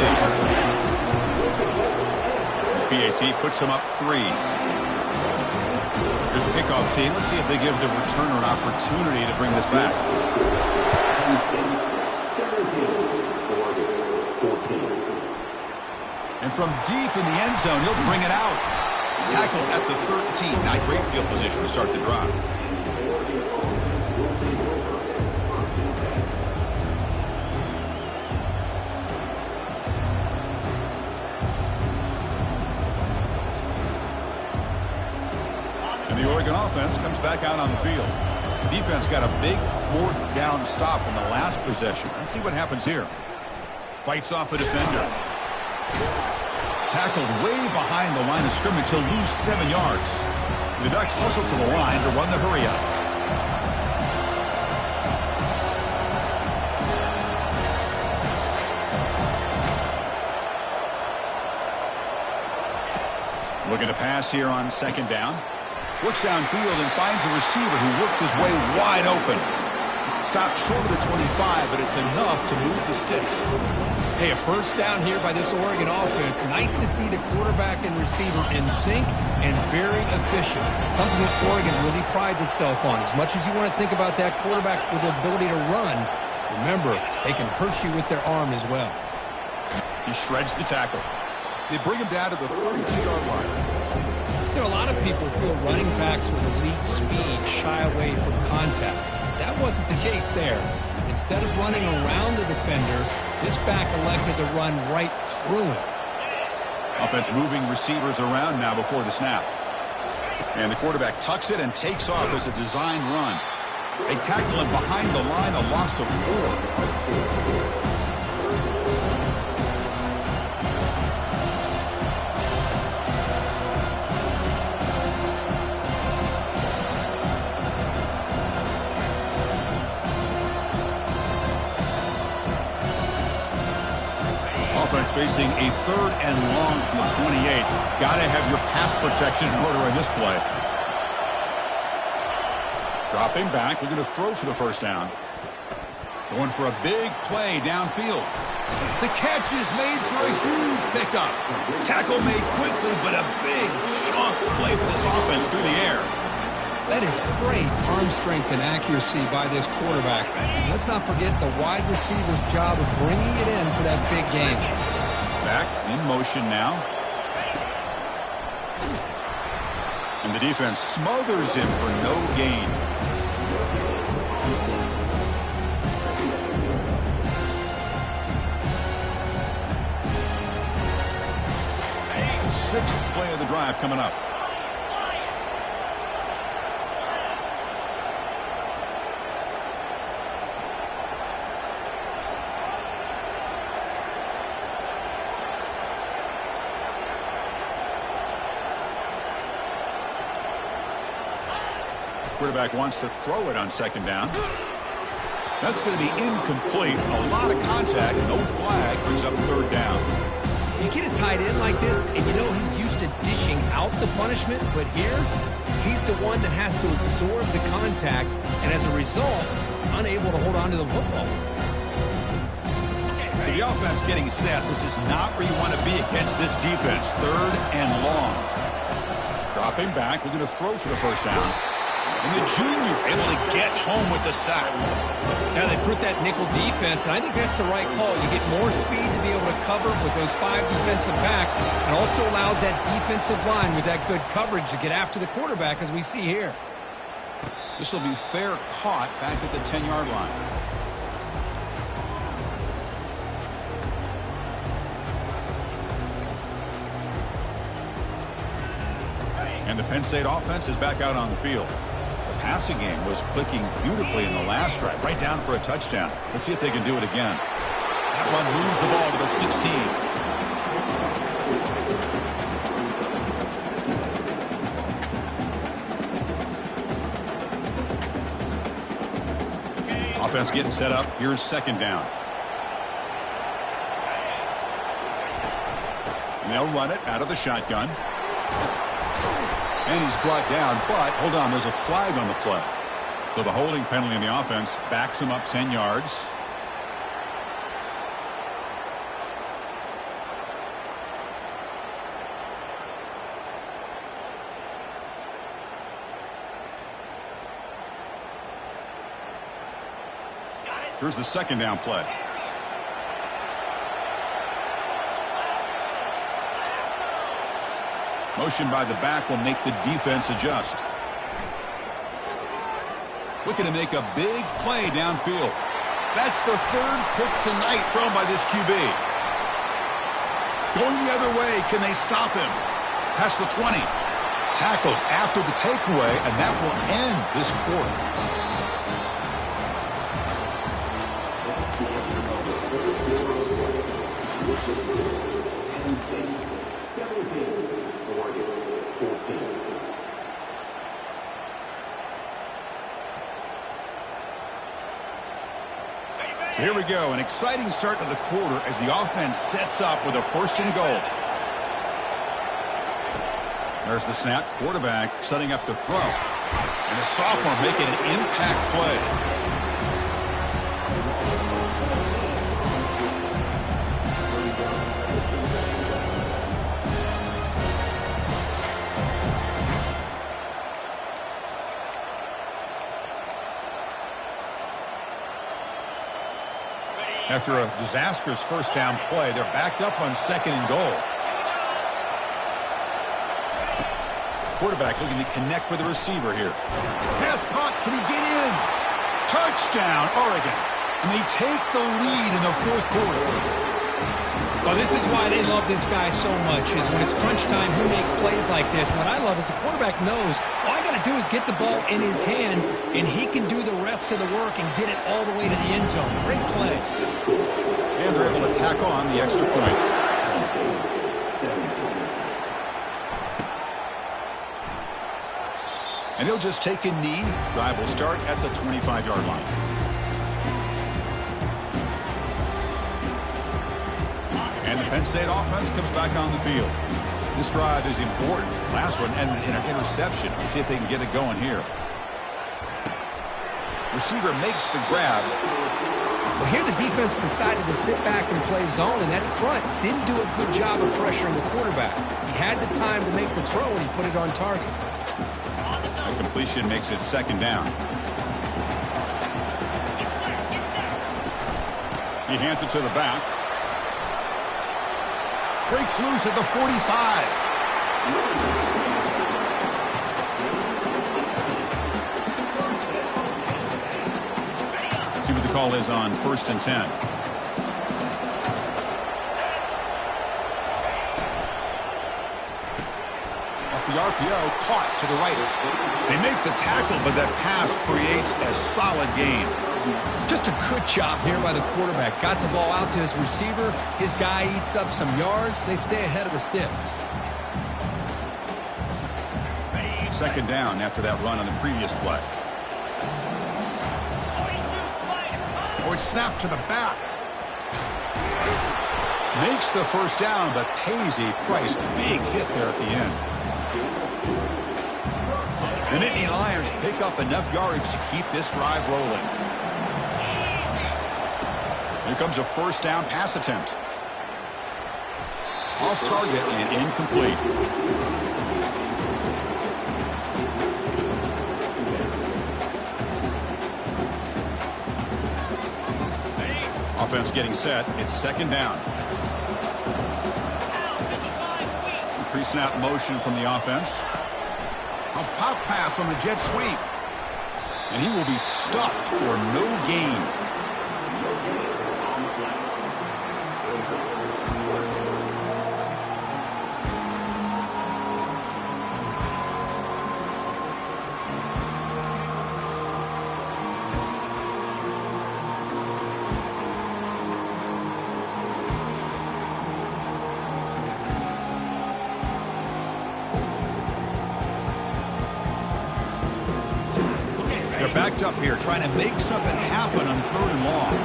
The PAT puts them up 3. Here's the kickoff team. Let's see if they give the returner an opportunity to bring this back. And from deep in the end zone, he'll bring it out. Tackled at the 13. Not great field position to start the drive. And the Oregon offense comes back out on the field. Defense got a big fourth down stop in the last possession. Let's see what happens here. Fights off a defender. Tackled way behind the line of scrimmage. He'll lose 7 yards. The Ducks hustle to the line to run the hurry up. Looking to pass here on second down. Looks downfield and finds a receiver who worked his way wide open. Stopped short of the 25, but it's enough to move the sticks. Hey, a first down here by this Oregon offense. Nice to see the quarterback and receiver in sync and very efficient. Something that Oregon really prides itself on. As much as you want to think about that quarterback with the ability to run, remember, they can hurt you with their arm as well. He shreds the tackle. They bring him down to the 32-yard line. You know, a lot of people feel running backs with elite speed shy away from contact. That wasn't the case there. Instead of running around the defender, this back elected to run right through him. Offense moving receivers around now before the snap. And the quarterback tucks it and takes off as a design run. They tackle him behind the line, a loss of 4. Facing a 3rd and long from the 28. Got to have your pass protection in order in this play. Dropping back, looking to throw for the first down. Going for a big play downfield. The catch is made for a huge pickup. Tackle made quickly, but a big chunk play for this offense through the air. That is great arm strength and accuracy by this quarterback. And let's not forget the wide receiver's job of bringing it in for that big game. Back in motion now. And the defense smothers him for no gain. The 6th play of the drive coming up. Quarterback wants to throw it on second down. That's going to be incomplete. A lot of contact. No flag. Brings up 3rd down. You get a tight end like this, and you know he's used to dishing out the punishment, but here, he's the one that has to absorb the contact, and as a result, he's unable to hold on to the football. So the offense getting set. This is not where you want to be against this defense. 3rd and long. Dropping back. Looking to throw for the first down. And the junior able to get home with the sack. Now they put that nickel defense, and I think that's the right call. You get more speed to be able to cover with those 5 defensive backs, and also allows that defensive line with that good coverage to get after the quarterback, as we see here. This will be fair caught back at the 10-yard line. And the Penn State offense is back out on the field. The passing game was clicking beautifully in the last drive, right down for a touchdown. Let's see if they can do it again. That one moves the ball to the 16. Offense getting set up. Here's second down. And they'll run it out of the shotgun. And he's brought down, but hold on, there's a flag on the play. So the holding penalty in the offense backs him up 10 yards. Here's the second down play. Motion by the back will make the defense adjust. Looking to make a big play downfield. That's the third pick tonight thrown by this QB. Going the other way, can they stop him? Past the 20. Tackled after the takeaway, and that will end this quarter. So here we go, an exciting start to the quarter as the offense sets up with a 1st and goal. There's the snap, quarterback setting up to throw. And the sophomore making an impact play. After a disastrous first down play, they're backed up on 2nd and goal. Quarterback looking to connect with the receiver here. Pass caught. Can he get in? Touchdown, Oregon. And they take the lead in the 4th quarter. Well, this is why they love this guy so much, is when it's crunch time, he makes plays like this. And what I love is the quarterback knows all I got to do is get the ball in his hands, and he can do the rest of the work and get it all the way to the end zone. Great play. And they're able to tack on the extra point. And he'll just take a knee. Drive will start at the 25-yard line. And the Penn State offense comes back on the field. This drive is important. Last one ended in an interception. Let's see if they can get it going here. Receiver makes the grab. Well, here the defense decided to sit back and play zone, and that front didn't do a good job of pressuring the quarterback. He had the time to make the throw, and he put it on target. The completion makes it 2nd down. He hands it to the back. Breaks loose at the 45. See what the call is on 1st and 10. Off the RPO, caught to the right. They make the tackle, but that pass creates a solid gain. Just a good job here by the quarterback. Got the ball out to his receiver. His guy eats up some yards. They stay ahead of the sticks. 2nd down after that run on the previous play. Oh, it's snapped to the back. Makes the 1st down, but pays a price. Big hit there at the end. The Nittany Lions pick up enough yardage to keep this drive rolling. Here comes a 1st down pass attempt. Off target and incomplete. Offense getting set. It's 2nd down. Pre-snap motion from the offense. A pop pass on the jet sweep. And he will be stuffed for no gain. They're backed up here, trying to make something happen on 3rd and long.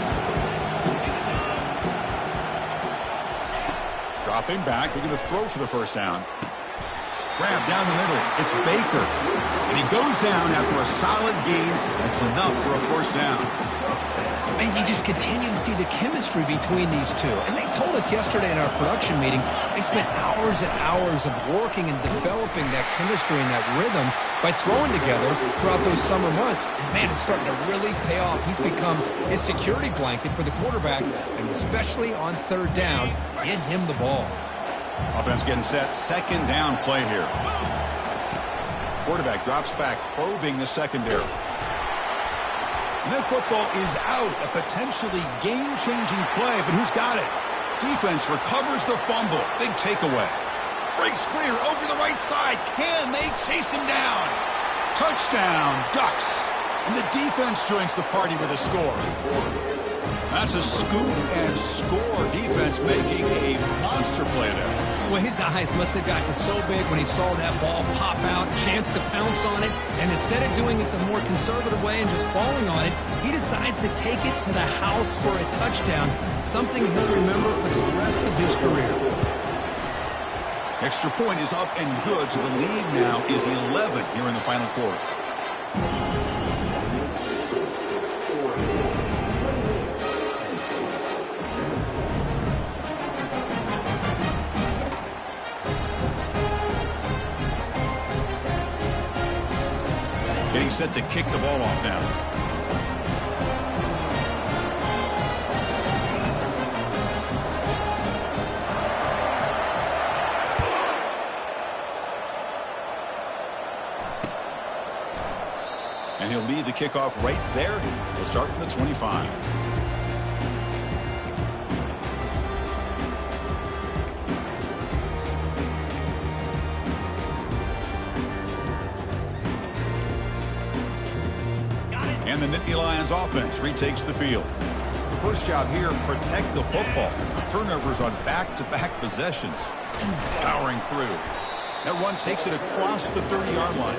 Dropping back, looking to throw for the 1st down. Grab down the middle. It's Baker. And he goes down after a solid gain. That's enough for a 1st down. And you just continue to see the chemistry between these two. And they told us yesterday in our production meeting, they spent hours and hours of working and developing that chemistry and that rhythm by throwing together throughout those summer months. And, man, it's starting to really pay off. He's become his security blanket for the quarterback, and especially on third down, get him the ball. Offense getting set. Second down play here. Quarterback drops back, probing the secondary. And that football is out. A potentially game-changing play, but who's got it? Defense recovers the fumble. Big takeaway. Breaks clear over the right side. Can they chase him down? Touchdown, Ducks. And the defense joins the party with a score. That's a scoop and score. Defense making a monster play there. Well, his eyes must have gotten so big when he saw that ball pop out, chance to pounce on it, and instead of doing it the more conservative way and just falling on it, he decides to take it to the house for a touchdown, something he'll remember for the rest of his career. Extra point is up and good, so the lead now is 11 here in the final quarter. Getting set to kick the ball off now. And he'll lead the kickoff right there. He'll start from the 25. And the Nittany Lions offense retakes the field. The first job here, protect the football. Turnovers on back-to-back possessions. Powering through. That run takes it across the 30-yard line.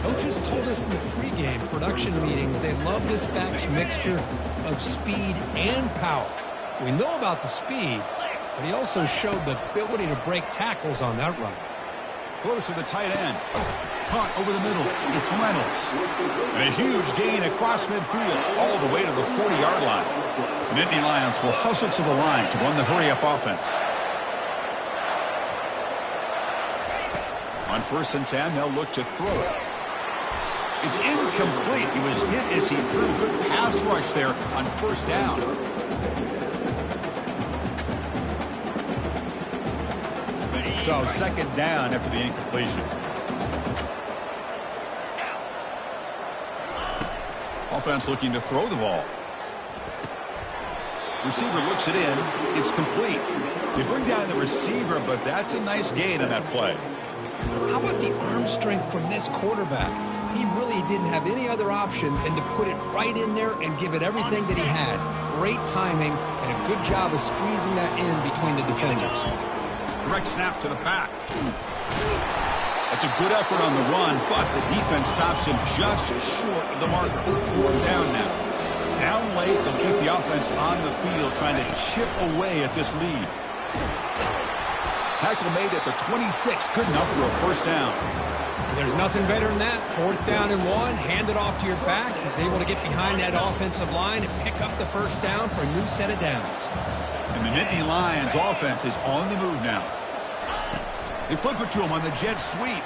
Coaches told us in the pregame production meetings they love this back's mixture of speed and power. We know about the speed, but he also showed the ability to break tackles on that run. Close to the tight end. Caught over the middle. It's Reynolds. And a huge gain across midfield all the way to the 40-yard line. The Nittany Lions will hustle to the line to run the hurry-up offense. On 1st and 10, they'll look to throw it. It's incomplete. He was hit as he threw. Good pass rush there on 1st down. So 2nd down after the incompletion. Offense looking to throw the ball. Receiver looks it in. It's complete. They bring down the receiver, but that's a nice gain on that play. How about the arm strength from this quarterback? He really didn't have any other option than to put it right in there and give it everything that he had. Great timing and a good job of squeezing that in between the defenders. Direct snap to the back. That's a good effort on the run, but the defense stops him just short of the marker. 4th down now. Down late, they'll keep the offense on the field trying to chip away at this lead. Tackle made at the 26. Good enough for a 1st down. There's nothing better than that. 4th down and 1. Hand it off to your back. He's able to get behind that offensive line and pick up the 1st down for a new set of downs. And the Nittany Lions offense is on the move now. They flip it to him on the jet sweep.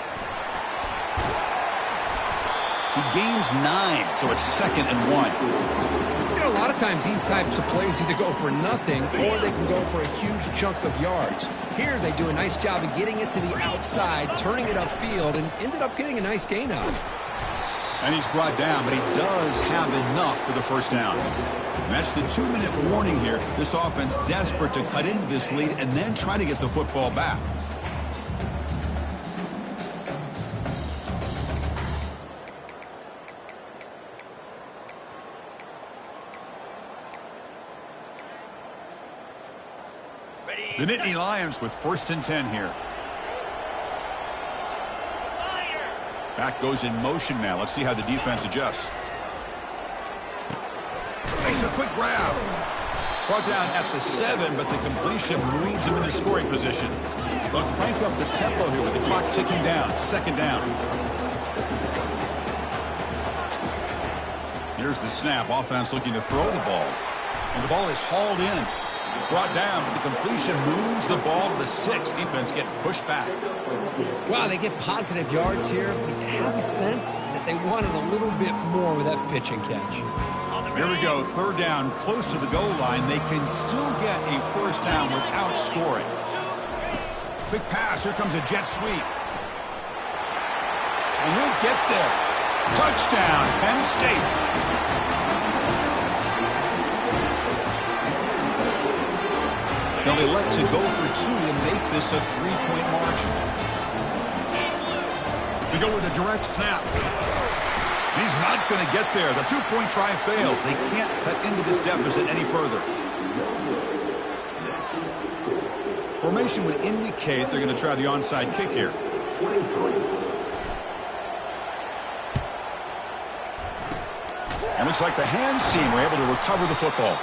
He gains 9, so it's 2nd and 1. You know, a lot of times these types of plays either go for nothing or they can go for a huge chunk of yards. Here they do a nice job of getting it to the outside, turning it upfield, and ended up getting a nice gain out. And he's brought down, but he does have enough for the 1st down. And that's the 2-minute warning here. This offense desperate to cut into this lead and then try to get the football back. The Nittany Lions with 1st and 10 here. Back goes in motion now. Let's see how the defense adjusts. Makes a quick grab. Brought down at the 7, but the completion moves him into scoring position. They'll crank up the tempo here with the clock ticking down. 2nd down. Here's the snap. Offense looking to throw the ball. And the ball is hauled in. Brought down, but the completion moves the ball to the 6. Defense getting pushed back. Wow, they get positive yards here, but you have a sense that they wanted a little bit more with that pitch and catch. Here we go. 3rd down, close to the goal line. They can still get a first down without scoring. Quick pass. Here comes a jet sweep. And he'll get there. Touchdown, Penn State. They'll elect to go for 2 to make this a 3-point margin. We go with a direct snap. He's not going to get there. The 2-point try fails. They can't cut into this deficit any further. Formation would indicate they're going to try the onside kick here. And looks like the hands team were able to recover the football.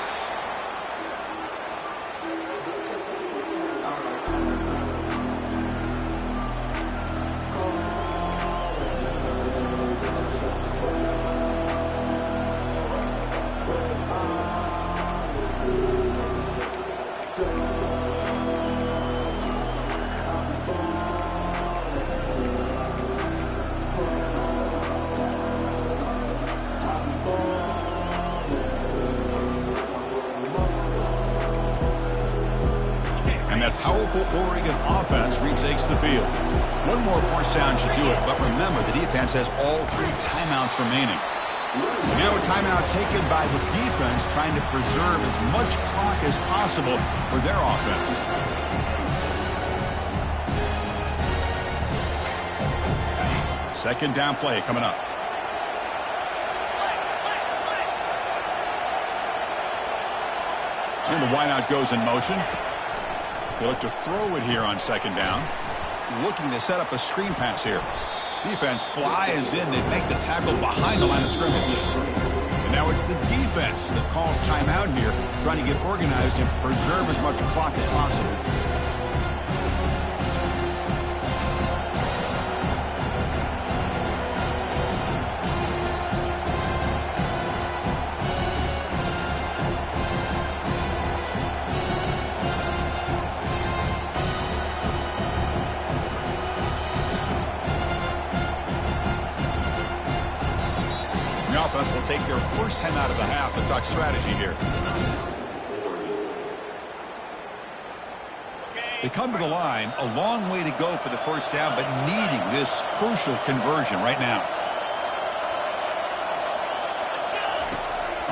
That powerful Oregon offense retakes the field. One more first down should do it, but remember, the defense has all 3 timeouts remaining. Now a timeout taken by the defense, trying to preserve as much clock as possible for their offense. Second down play coming up. And the wideout goes in motion. They look to throw it here on 2nd down. Looking to set up a screen pass here. Defense flies in. They make the tackle behind the line of scrimmage. And now it's the defense that calls timeout here, trying to get organized and preserve as much clock as possible. Offense will take their first 10 out of the half to talk strategy here. They come to the line, a long way to go for the first down, but needing this crucial conversion right now.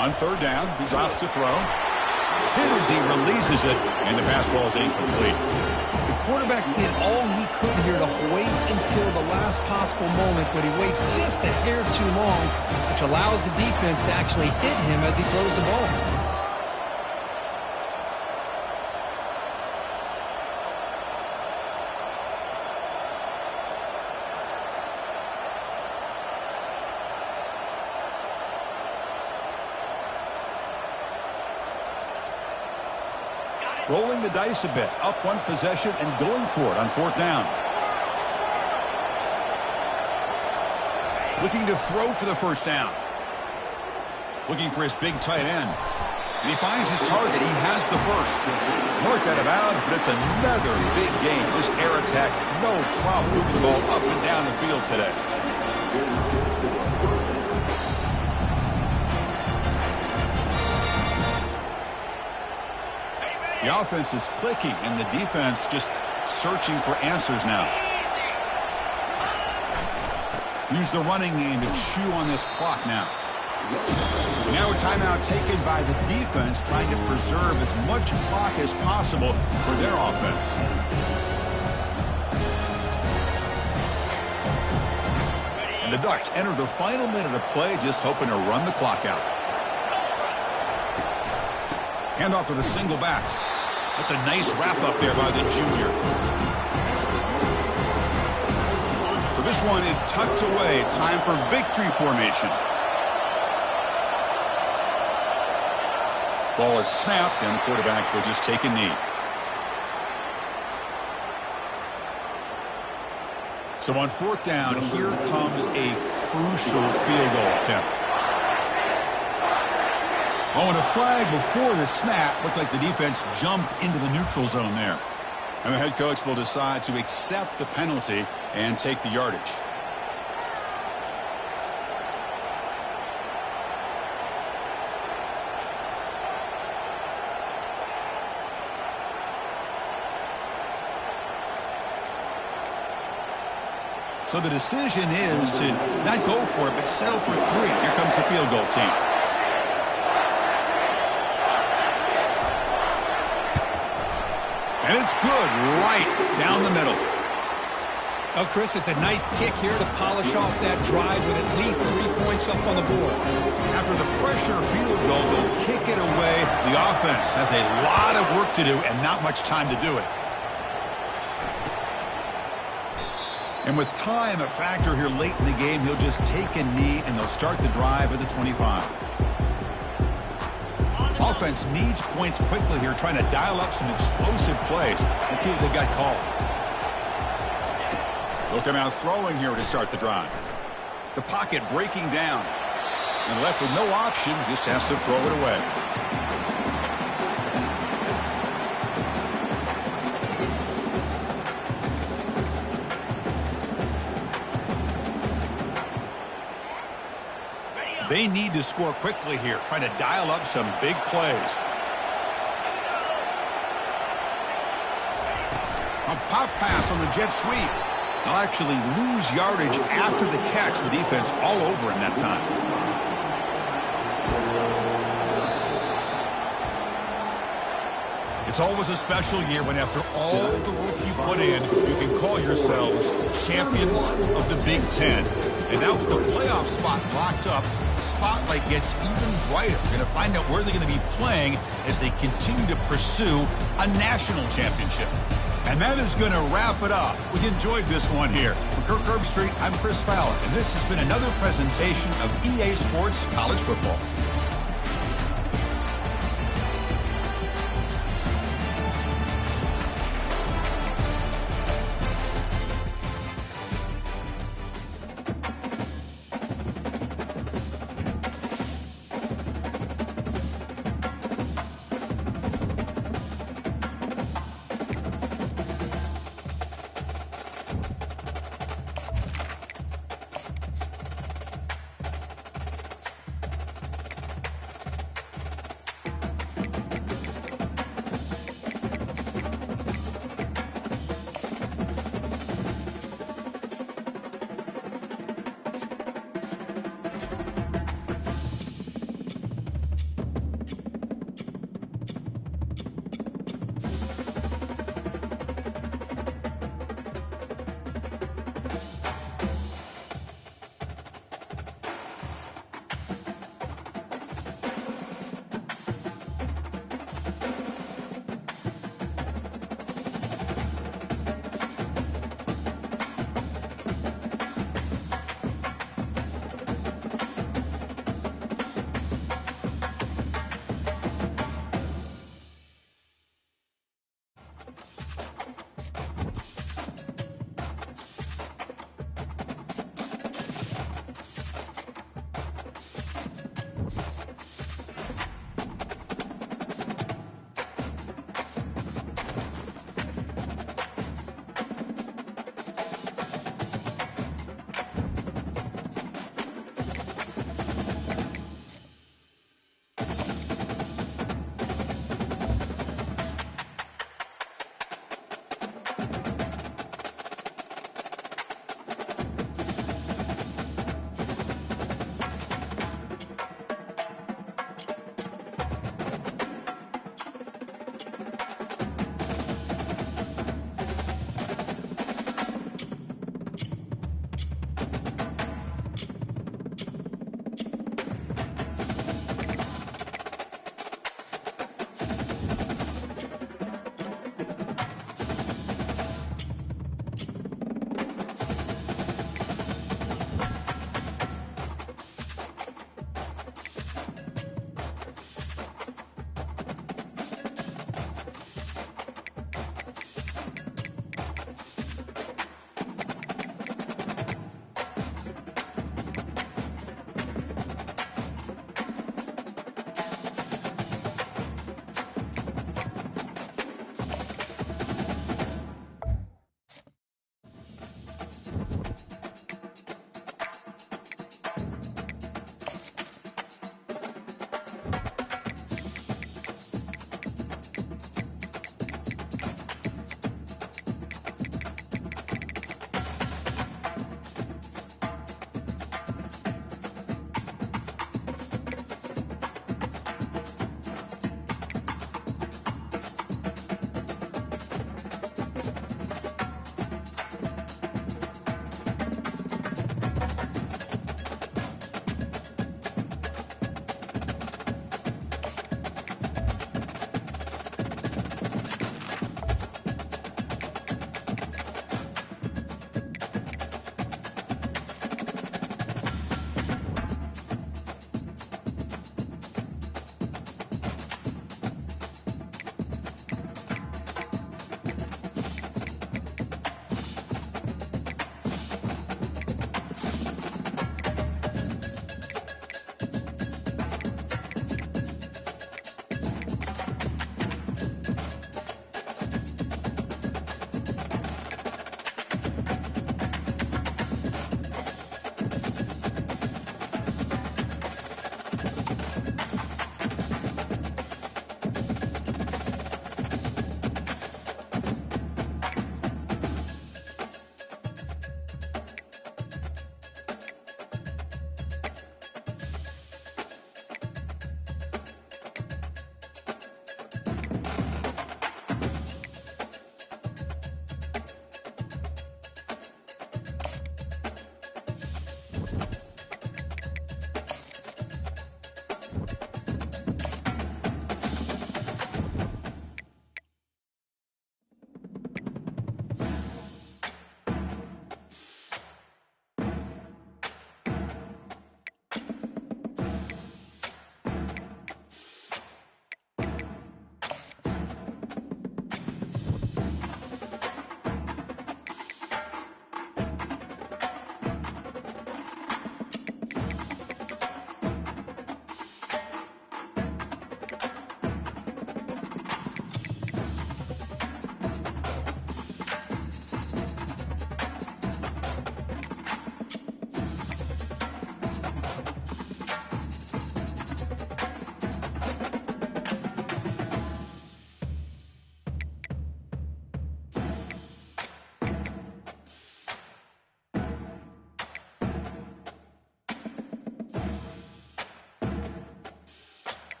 On 3rd down, he drops to throw. Hit as he releases it, and the pass ball is incomplete. The quarterback did all he could here to wait until the last possible moment, but he waits just a hair too long, which allows the defense to actually hit him as he throws the ball. Rolling the dice a bit, up 1 possession and going for it on 4th down. Looking to throw for the first down. Looking for his big tight end. And he finds his target. He has the first. Marked out of bounds, but it's another big game. This air attack, no problem moving the ball up and down the field today. The offense is clicking, and the defense just searching for answers now. Use the running game to chew on this clock now. Now a timeout taken by the defense, trying to preserve as much clock as possible for their offense. And the Ducks enter the final minute of play, just hoping to run the clock out. Handoff to the single back. That's a nice wrap up there by the junior. So this one is tucked away. Time for victory formation. Ball is snapped, and the quarterback will just take a knee. So on 4th down, here comes a crucial field goal attempt. Oh, and a flag before the snap. Looked like the defense jumped into the neutral zone there. And the head coach will decide to accept the penalty and take the yardage. So the decision is to not go for it, but settle for 3. Here comes the field goal team. And it's good right down the middle. Oh, Chris, it's a nice kick here to polish off that drive with at least 3 points up on the board. After the pressure field goal, they'll kick it away. The offense has a lot of work to do and not much time to do it. And with time a factor here late in the game, he'll just take a knee and they'll start the drive at the 25. Offense needs points quickly here, trying to dial up some explosive plays and see what they've got called. They'll come out throwing here to start the drive. The pocket breaking down. And left with no option, just has to throw it away. They need to score quickly here, trying to dial up some big plays. A pop pass on the jet sweep. They'll actually lose yardage after the catch. The defense all over him that time. It's always a special year when after all the work you put in, you can call yourselves champions of the Big Ten. And now with the playoff spot locked up, the spotlight gets even brighter. We're going to find out where they're going to be playing as they continue to pursue a national championship. And that is going to wrap it up. We enjoyed this one here. For Kirk Herbstreit, I'm Chris Fowler, and this has been another presentation of EA Sports College Football.